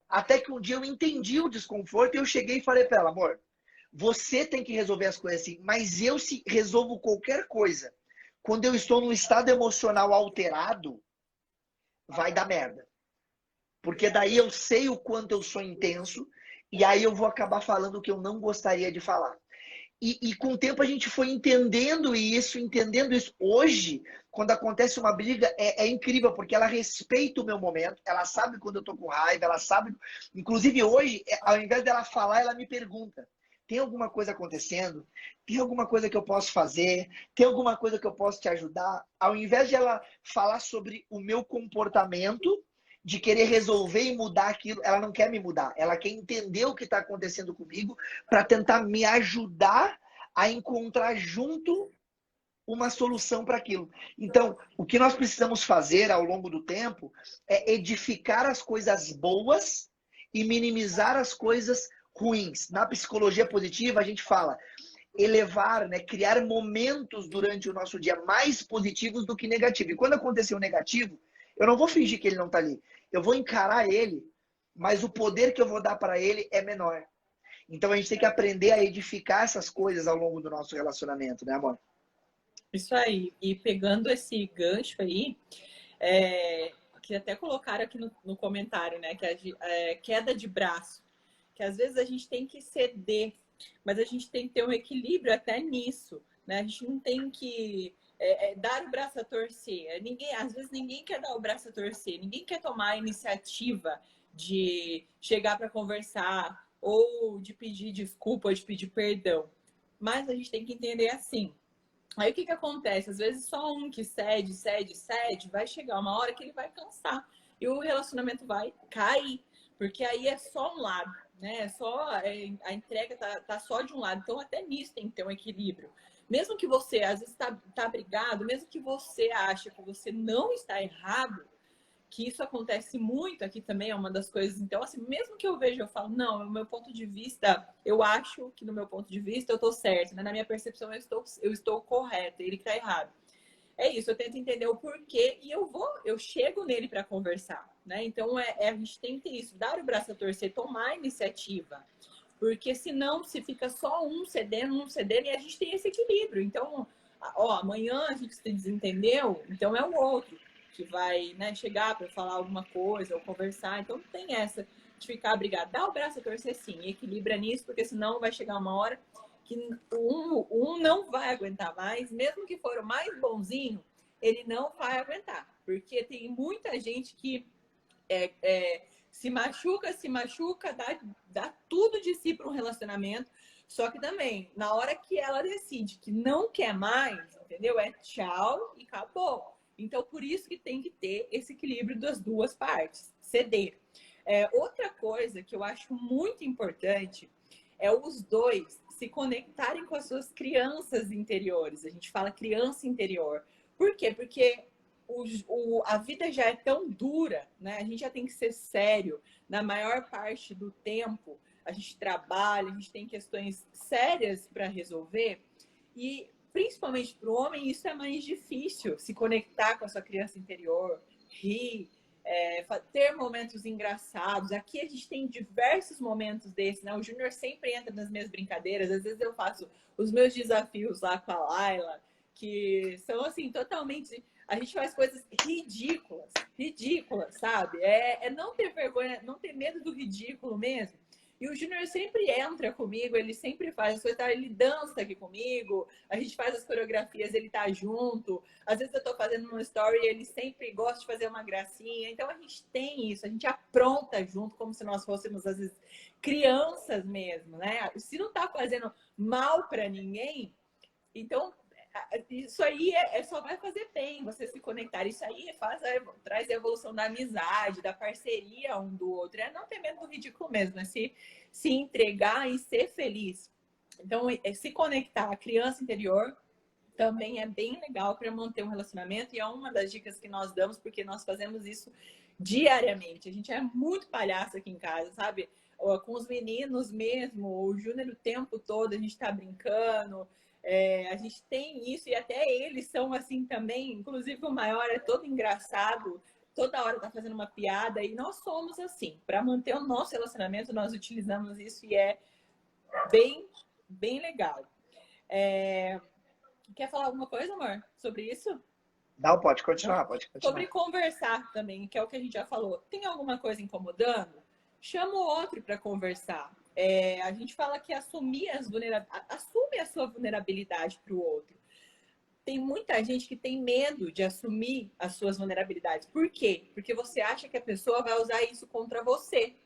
A: Até que um dia eu entendi o desconforto e eu cheguei e falei para ela, amor, você tem que resolver as coisas assim, mas eu se resolvo qualquer coisa. Quando eu estou num estado emocional alterado, vai dar merda. Porque daí eu sei o quanto eu sou intenso e aí eu vou acabar falando o que eu não gostaria de falar. E com o tempo a gente foi entendendo isso. Hoje, quando acontece uma briga, é incrível, porque ela respeita o meu momento, ela sabe quando eu tô com raiva, ela sabe... Inclusive hoje, ao invés dela falar, ela me pergunta. Tem alguma coisa acontecendo? Tem alguma coisa que eu posso fazer? Tem alguma coisa que eu posso te ajudar? Ao invés de ela falar sobre o meu comportamento, de querer resolver e mudar aquilo, ela não quer me mudar. Ela quer entender o que está acontecendo comigo para tentar me ajudar a encontrar junto uma solução para aquilo. Então, o que nós precisamos fazer ao longo do tempo é edificar as coisas boas e minimizar as coisas ruins. Na psicologia positiva, a gente fala elevar, né, criar momentos durante o nosso dia mais positivos do que negativos. E quando acontecer o negativo, eu não vou fingir que ele não está ali. Eu vou encarar ele, mas o poder que eu vou dar para ele é menor. Então a gente tem que aprender a edificar essas coisas ao longo do nosso relacionamento, né, amor?
B: Isso aí. E pegando esse gancho aí, que até colocaram aqui no comentário, né? Que é queda de braço. Que às vezes a gente tem que ceder, mas a gente tem que ter um equilíbrio até nisso, né? A gente não tem que dar o braço a torcer. Às vezes ninguém quer dar o braço a torcer, ninguém quer tomar a iniciativa de chegar para conversar ou de pedir desculpa ou de pedir perdão. Mas a gente tem que entender assim. Aí o que acontece? Às vezes só um que cede, vai chegar uma hora que ele vai cansar e o relacionamento vai cair, porque aí é só um lado, né? A entrega tá só de um lado. Então até nisso tem que ter um equilíbrio. Mesmo que você às vezes tá brigado, mesmo que você ache que você não está errado, que isso acontece muito aqui também, é uma das coisas. Então, assim, mesmo que eu veja, eu falo, não, no meu ponto de vista, eu acho que no meu ponto de vista eu estou certo, né? Na minha percepção eu estou correta, ele está errado. É isso, eu tento entender o porquê e eu chego nele para conversar, né? Então, a gente tem que ter isso, dar o braço a torcer, tomar a iniciativa. Porque senão, se fica só um cedendo, e a gente tem esse equilíbrio. Então, amanhã a gente se desentendeu, então é o outro que vai, né, chegar para falar alguma coisa ou conversar. Então, não tem essa de ficar brigado. Dá o braço a torcer sim, equilibra nisso, porque senão vai chegar uma hora que um não vai aguentar mais, mesmo que for o mais bonzinho, ele não vai aguentar. Porque tem muita gente que se machuca, dá tudo de si para um relacionamento. Só que também, na hora que ela decide que não quer mais, entendeu? É tchau e acabou. Então, por isso que tem que ter esse equilíbrio das duas partes, ceder. Outra coisa que eu acho muito importante é os dois se conectarem com as suas crianças interiores. A gente fala criança interior. Por quê? Porque a vida já é tão dura, né? A gente já tem que ser sério na maior parte do tempo. A gente trabalha, a gente tem questões sérias para resolver e principalmente para o homem isso é mais difícil, se conectar com a sua criança interior, rir, ter momentos engraçados. Aqui a gente tem diversos momentos desses, né? O Júnior sempre entra nas minhas brincadeiras, às vezes eu faço os meus desafios lá com a Laila, que são assim, totalmente. A gente faz coisas ridículas, sabe? Não ter vergonha, não ter medo do ridículo mesmo. E o Júnior sempre entra comigo, ele sempre faz as coisas, ele dança aqui comigo, a gente faz as coreografias, ele tá junto. Às vezes eu tô fazendo uma story e ele sempre gosta de fazer uma gracinha. Então a gente tem isso, a gente apronta junto, como se nós fôssemos, às vezes, crianças mesmo, né? Se não tá fazendo mal para ninguém, então isso aí só vai fazer bem você se conectar. Isso aí traz a evolução da amizade, da parceria um do outro. É não ter medo do ridículo mesmo, é se entregar e ser feliz. Então, se conectar à criança interior também é bem legal para manter um relacionamento e é uma das dicas que nós damos, porque nós fazemos isso diariamente. A gente é muito palhaço aqui em casa, sabe? Com os meninos mesmo, o Júnior o tempo todo, a gente está brincando. A gente tem isso e até eles são assim também. Inclusive o maior é todo engraçado, toda hora tá fazendo uma piada e nós somos assim. Para manter o nosso relacionamento, nós utilizamos isso e é bem, bem legal. Quer falar alguma coisa, amor, sobre isso?
A: Não, pode continuar, pode continuar.
B: Sobre conversar também, que é o que a gente já falou. Tem alguma coisa incomodando? Chama o outro para conversar. A gente fala que assume a sua vulnerabilidade para o outro. Tem muita gente que tem medo de assumir as suas vulnerabilidades. Por quê? Porque você acha que a pessoa vai usar isso contra você.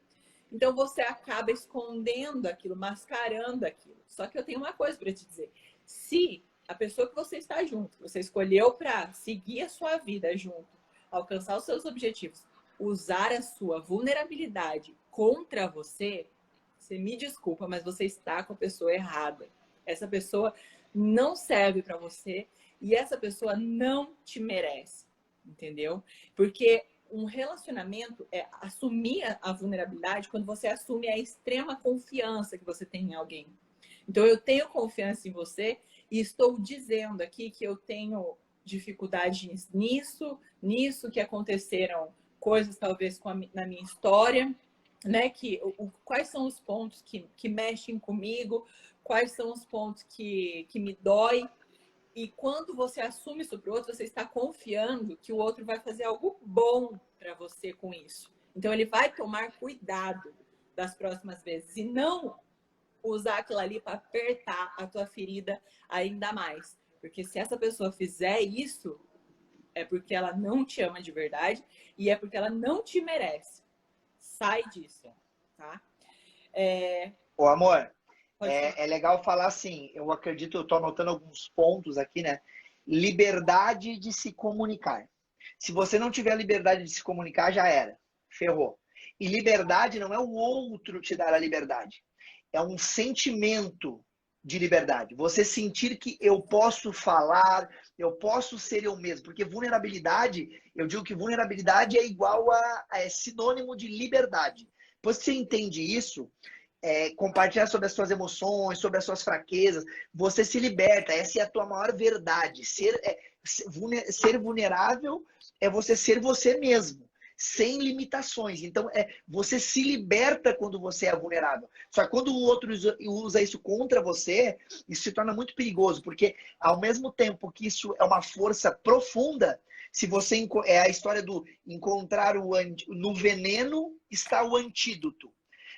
B: Então você acaba escondendo aquilo, mascarando aquilo. Só que eu tenho uma coisa para te dizer. Se a pessoa que você está junto, que você escolheu para seguir a sua vida junto, alcançar os seus objetivos, usar a sua vulnerabilidade contra você, você me desculpa, mas você está com a pessoa errada. Essa pessoa não serve para você e essa pessoa não te merece, entendeu? Porque um relacionamento é assumir a vulnerabilidade quando você assume a extrema confiança que você tem em alguém. Então, eu tenho confiança em você e estou dizendo aqui que eu tenho dificuldades nisso, que aconteceram coisas talvez na minha história, né? Quais são os pontos que mexem comigo, quais são os pontos que me dói. E quando você assume isso para o outro, você está confiando que o outro vai fazer algo bom para você com isso. Então, ele vai tomar cuidado das próximas vezes e não usar aquilo ali para apertar a tua ferida ainda mais. Porque se essa pessoa fizer isso, é porque ela não te ama de verdade e é porque ela não te merece. Sai disso, tá?
A: Ô, amor, é legal falar assim, eu acredito, eu tô anotando alguns pontos aqui, né? Liberdade de se comunicar. Se você não tiver liberdade de se comunicar, já era. Ferrou. E liberdade não é o outro te dar a liberdade. É um sentimento de liberdade. Você sentir que eu posso falar, eu posso ser eu mesmo. Porque vulnerabilidade, eu digo que vulnerabilidade é igual é sinônimo de liberdade. Depois que você entende isso, compartilhar sobre as suas emoções, sobre as suas fraquezas, você se liberta. Essa é a tua maior verdade. Ser vulnerável é você ser você mesmo, sem limitações. Então, você se liberta quando você é vulnerável. Só que quando o outro usa isso contra você, isso se torna muito perigoso, porque ao mesmo tempo que isso é uma força profunda, se você é a história do encontrar no veneno está o antídoto.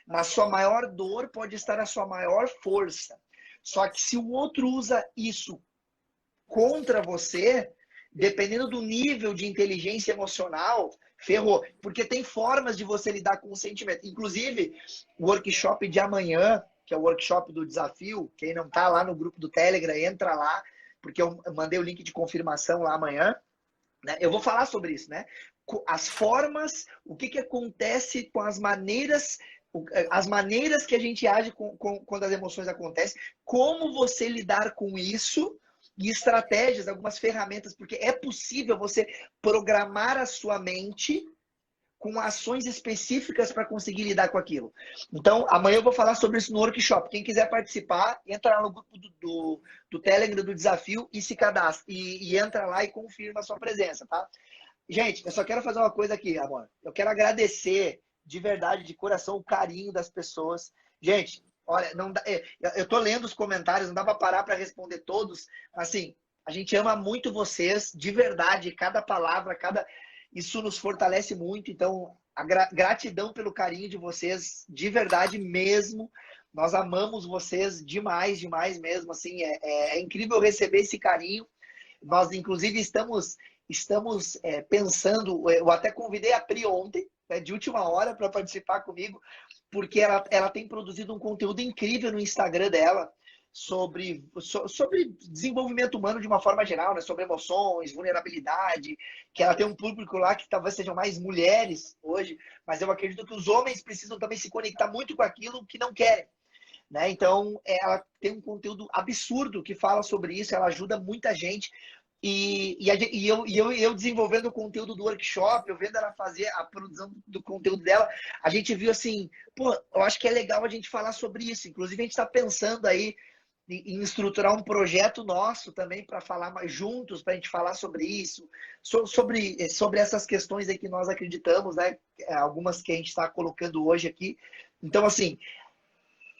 A: Na sua maior dor pode estar a sua maior força. Só que se o outro usa isso contra você, dependendo do nível de inteligência emocional, ferrou. Porque tem formas de você lidar com o sentimento. Inclusive, o workshop de amanhã, que é o workshop do desafio, quem não está lá no grupo do Telegram, entra lá, porque eu mandei o link de confirmação lá amanhã. Né? Eu vou falar sobre isso, né? As formas, o que acontece com as maneiras que a gente age quando as emoções acontecem, como você lidar com isso e estratégias, algumas ferramentas, porque é possível você programar a sua mente com ações específicas para conseguir lidar com aquilo. Então, amanhã eu vou falar sobre isso no workshop. Quem quiser participar, entra lá no grupo do Telegram do desafio e se cadastra. E entra lá e confirma a sua presença, tá? Gente, eu só quero fazer uma coisa aqui, amor. Eu quero agradecer de verdade, de coração, o carinho das pessoas. Gente, olha, não dá, eu tô lendo os comentários, não dá para parar para responder todos. Assim, a gente ama muito vocês, de verdade, cada palavra, isso nos fortalece muito. Então, a gratidão pelo carinho de vocês, de verdade mesmo. Nós amamos vocês demais, demais mesmo. Assim, é incrível receber esse carinho. Nós, inclusive, estamos pensando, eu até convidei a Pri ontem, né, de última hora, para participar comigo, porque ela tem produzido um conteúdo incrível no Instagram dela sobre desenvolvimento humano de uma forma geral, né, sobre emoções, vulnerabilidade, que ela tem um público lá que talvez sejam mais mulheres hoje, mas eu acredito que os homens precisam também se conectar muito com aquilo que não querem. Né? Então, ela tem um conteúdo absurdo que fala sobre isso, ela ajuda muita gente. E eu desenvolvendo o conteúdo do workshop, eu vendo ela fazer a produção do conteúdo dela, a gente viu assim, pô, eu acho que é legal a gente falar sobre isso. Inclusive, a gente está pensando aí em estruturar um projeto nosso também para falar mais juntos, para a gente falar sobre isso, sobre essas questões aí que nós acreditamos, né? Algumas que a gente está colocando hoje aqui. Então, assim,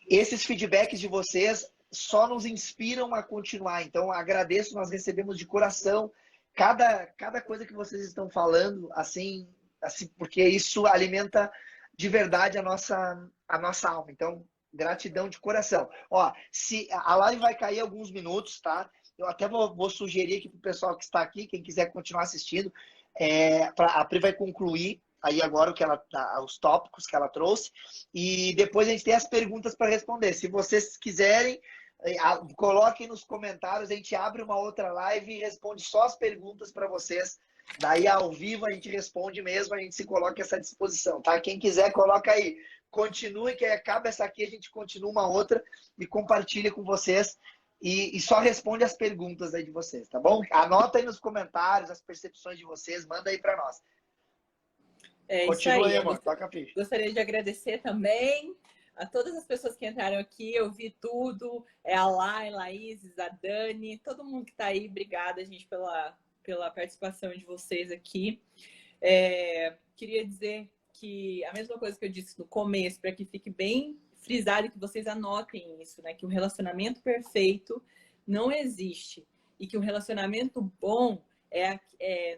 A: esses feedbacks de vocês só nos inspiram a continuar. Então, agradeço, nós recebemos de coração cada coisa que vocês estão falando, assim, porque isso alimenta de verdade a nossa alma. Então, gratidão de coração. Ó, se a live vai cair alguns minutos, tá? Eu até vou sugerir aqui para o pessoal que está aqui, quem quiser continuar assistindo, a Pri vai concluir aí agora os tópicos que ela trouxe. E depois a gente tem as perguntas para responder. Se vocês quiserem, coloquem nos comentários, a gente abre uma outra live e responde só as perguntas para vocês. Daí, ao vivo, a gente responde mesmo, a gente se coloca a essa disposição, tá? Quem quiser, coloca aí. Continue, que acaba essa aqui, a gente continua uma outra e compartilha com vocês. E só responde as perguntas aí de vocês, tá bom? Anota aí nos comentários as percepções de vocês, manda aí para nós.
B: Continua
A: aí, amor. Toca a ficha.
B: Gostaria de agradecer também a todas as pessoas que entraram aqui, eu vi tudo. A Lai, Laís, a Dani, todo mundo que está aí, obrigada, gente, pela participação de vocês aqui. Queria dizer que a mesma coisa que eu disse no começo, para que fique bem frisado e que vocês anotem isso, né? Que o relacionamento perfeito não existe e que o relacionamento bom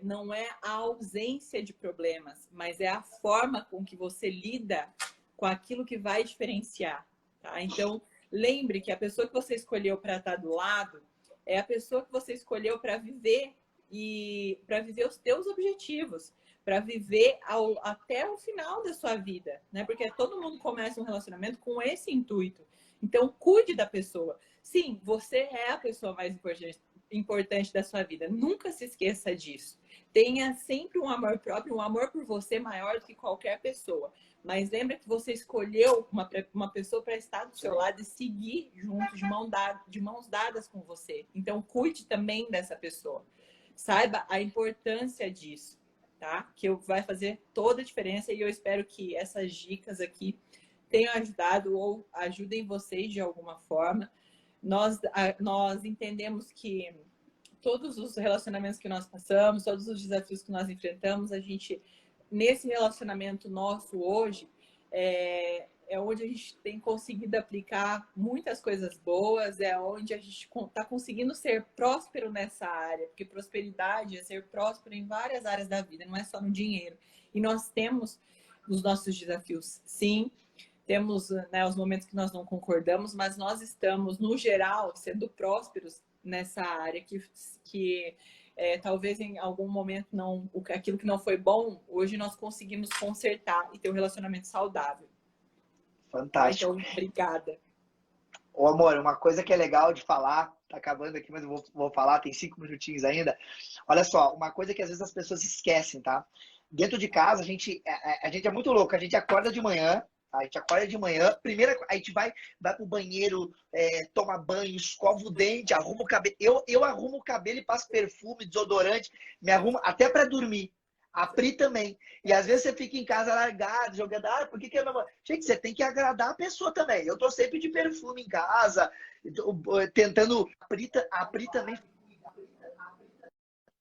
B: não é a ausência de problemas, mas é a forma com que você lida com aquilo que vai diferenciar, tá? Então, lembre que a pessoa que você escolheu para estar do lado é a pessoa que você escolheu para viver e para viver os teus objetivos, para viver até o final da sua vida, né? Porque todo mundo começa um relacionamento com esse intuito. Então, cuide da pessoa. Sim, você é a pessoa mais importante da sua vida. Nunca se esqueça disso. Tenha sempre um amor próprio, um amor por você maior do que qualquer pessoa. Mas lembra que você escolheu uma pessoa para estar do seu lado e seguir junto, de mãos dadas com você. Então, cuide também dessa pessoa. Saiba a importância disso, tá? Que vai fazer toda a diferença e eu espero que essas dicas aqui tenham ajudado ou ajudem vocês de alguma forma. Nós entendemos que todos os relacionamentos que nós passamos, todos os desafios que nós enfrentamos, nesse relacionamento nosso hoje, é onde a gente tem conseguido aplicar muitas coisas boas, é onde a gente está conseguindo ser próspero nessa área, porque prosperidade é ser próspero em várias áreas da vida, não é só no dinheiro. E nós temos os nossos desafios, sim, temos, né, os momentos que nós não concordamos, mas nós estamos, no geral, sendo prósperos nessa área que talvez em algum momento aquilo que não foi bom, hoje nós conseguimos consertar e ter um relacionamento saudável.
A: Fantástico.
B: Então, obrigada.
A: Ô, amor, uma coisa que é legal de falar, tá acabando aqui, mas eu vou falar, tem 5 minutinhos ainda. Olha só, uma coisa que às vezes as pessoas esquecem, tá? Dentro de casa, a gente é muito louco, a gente acorda de manhã, primeiro a gente vai pro banheiro, toma banho, escova o dente, arruma o cabelo. Eu arrumo o cabelo e passo perfume, desodorante, me arrumo até para dormir. A Pri também. E às vezes você fica em casa largado, jogando. Por que é meu... Gente, você tem que agradar a pessoa também. Eu tô sempre de perfume em casa, tentando. A Pri também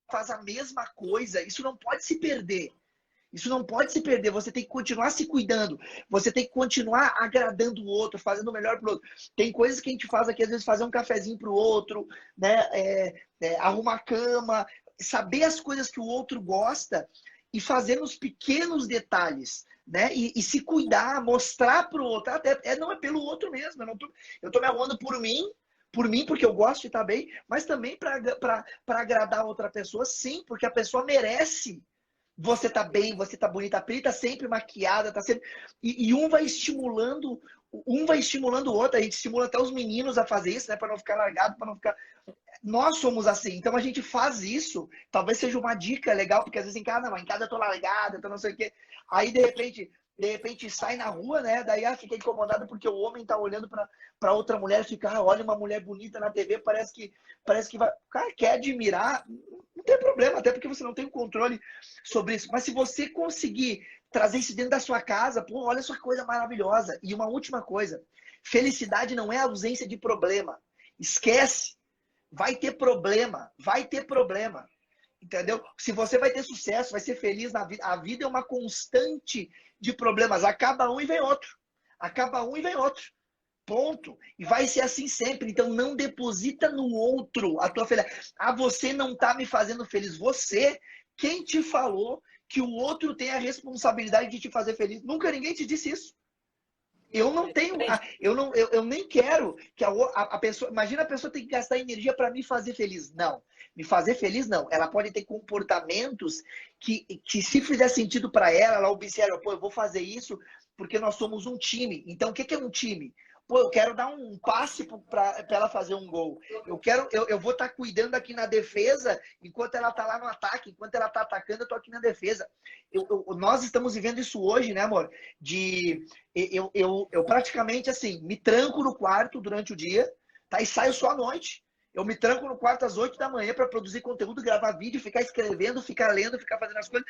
A: faz a mesma coisa. Isso não pode se perder. Isso não pode se perder. Você tem que continuar se cuidando. Você tem que continuar agradando o outro, fazendo o melhor pro outro. Tem coisas que a gente faz aqui, às vezes, fazer um cafezinho pro outro, né? Arrumar a cama, saber as coisas que o outro gosta e fazer nos pequenos detalhes, né? E se cuidar, mostrar pro outro. Até não é pelo outro mesmo. Eu tô me arrumando por mim, porque eu gosto de estar bem, mas também para agradar a outra pessoa, sim, porque a pessoa merece. Você tá bem, você tá bonita, a Pri tá sempre maquiada, tá sempre. E um vai estimulando o outro. A gente estimula até os meninos a fazer isso, né? Para não ficar largado, para não ficar. Nós somos assim, então a gente faz isso. Talvez seja uma dica legal, porque às vezes em casa eu tô largada, tô não sei o quê. Aí de repente sai na rua, né? Daí fica incomodado porque o homem tá olhando para outra mulher, fica, olha uma mulher bonita na TV, parece que vai. O cara quer admirar, não tem problema, até porque você não tem controle sobre isso. Mas se você conseguir trazer isso dentro da sua casa, pô, olha só que coisa maravilhosa. E uma última coisa, felicidade não é ausência de problema. Esquece. Vai ter problema. Entendeu? Se você vai ter sucesso, vai ser feliz na vida. A vida é uma constante de problemas. Acaba um e vem outro. Ponto. E vai ser assim sempre. Então não deposita no outro a tua felicidade. Você não tá me fazendo feliz. Quem te falou que o outro tem a responsabilidade de te fazer feliz? Nunca ninguém te disse isso. Eu não tenho, eu nem quero que a pessoa, imagina a pessoa tem que gastar energia para me fazer feliz. Não, me fazer feliz não. Ela pode ter comportamentos que se fizer sentido para ela, ela observa, pô, eu vou fazer isso porque nós somos um time. Então, o que é um time? Pô, eu quero dar um passe para ela fazer um gol. Eu vou estar cuidando aqui na defesa enquanto ela está lá no ataque, enquanto ela está atacando, eu estou aqui na defesa. Nós estamos vivendo isso hoje, né, amor? Eu praticamente assim, me tranco no quarto durante o dia, tá? E saio só à noite. Eu me tranco no quarto às 8 da manhã para produzir conteúdo, gravar vídeo, ficar escrevendo, ficar lendo, ficar fazendo as coisas.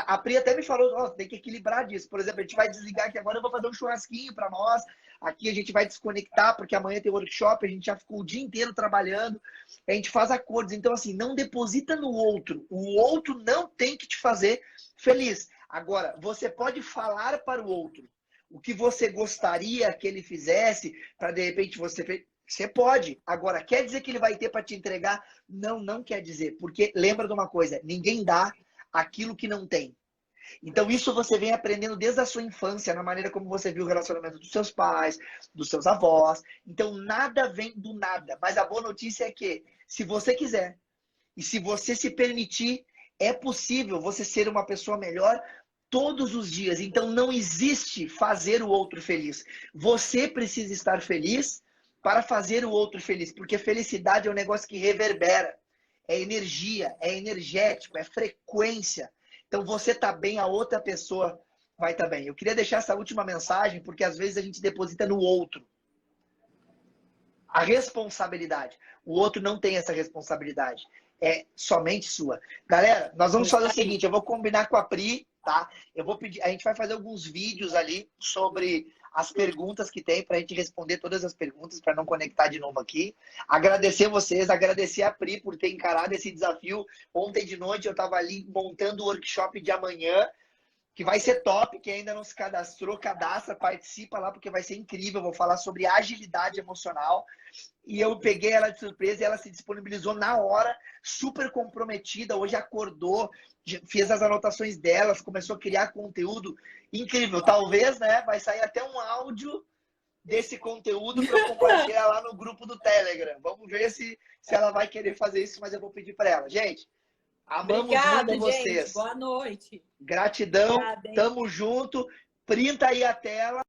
A: A Pri até me falou, oh, tem que equilibrar disso. Por exemplo, a gente vai desligar aqui agora, eu vou fazer um churrasquinho para nós. Aqui a gente vai desconectar, porque amanhã tem workshop, a gente já ficou o dia inteiro trabalhando. A gente faz acordos. Então, assim, não deposita no outro. O outro não tem que te fazer feliz. Agora, você pode falar para o outro o que você gostaria que ele fizesse para, de repente, você pode. Agora, quer dizer que ele vai ter para te entregar? Não, não quer dizer. Porque lembra de uma coisa, ninguém dá aquilo que não tem. Então, isso você vem aprendendo desde a sua infância, na maneira como você viu o relacionamento dos seus pais, dos seus avós. Então, nada vem do nada. Mas a boa notícia é que, se você quiser, e se você se permitir, é possível você ser uma pessoa melhor todos os dias. Então, não existe fazer o outro feliz. Você precisa estar feliz para fazer o outro feliz. Porque felicidade é um negócio que reverbera. É energia, é energético, é frequência. Então, você tá bem, a outra pessoa vai estar bem. Eu queria deixar essa última mensagem, porque às vezes a gente deposita no outro a responsabilidade. O outro não tem essa responsabilidade. É somente sua. Galera, nós vamos fazer o seguinte, eu vou combinar com a Pri, tá? Eu vou pedir, a gente vai fazer alguns vídeos ali sobre as perguntas que tem para a gente responder todas as perguntas, para não conectar de novo aqui. Agradecer vocês, agradecer a Pri por ter encarado esse desafio. Ontem de noite eu estava ali montando o workshop de amanhã, que vai ser top. Quem ainda não se cadastrou, cadastra, participa lá, porque vai ser incrível. Eu vou falar sobre agilidade emocional. E eu peguei ela de surpresa e ela se disponibilizou na hora, super comprometida. Hoje acordou, fez as anotações delas, começou a criar conteúdo incrível. Talvez, né, vai sair até um áudio desse conteúdo para eu compartilhar lá no grupo do Telegram. Vamos ver se ela vai querer fazer isso, mas eu vou pedir para ela. Gente, amamos
B: Obrigada,
A: muito vocês.
B: Gente. Boa noite.
A: Gratidão,
B: Obrigada,
A: tamo junto. Printa aí a tela.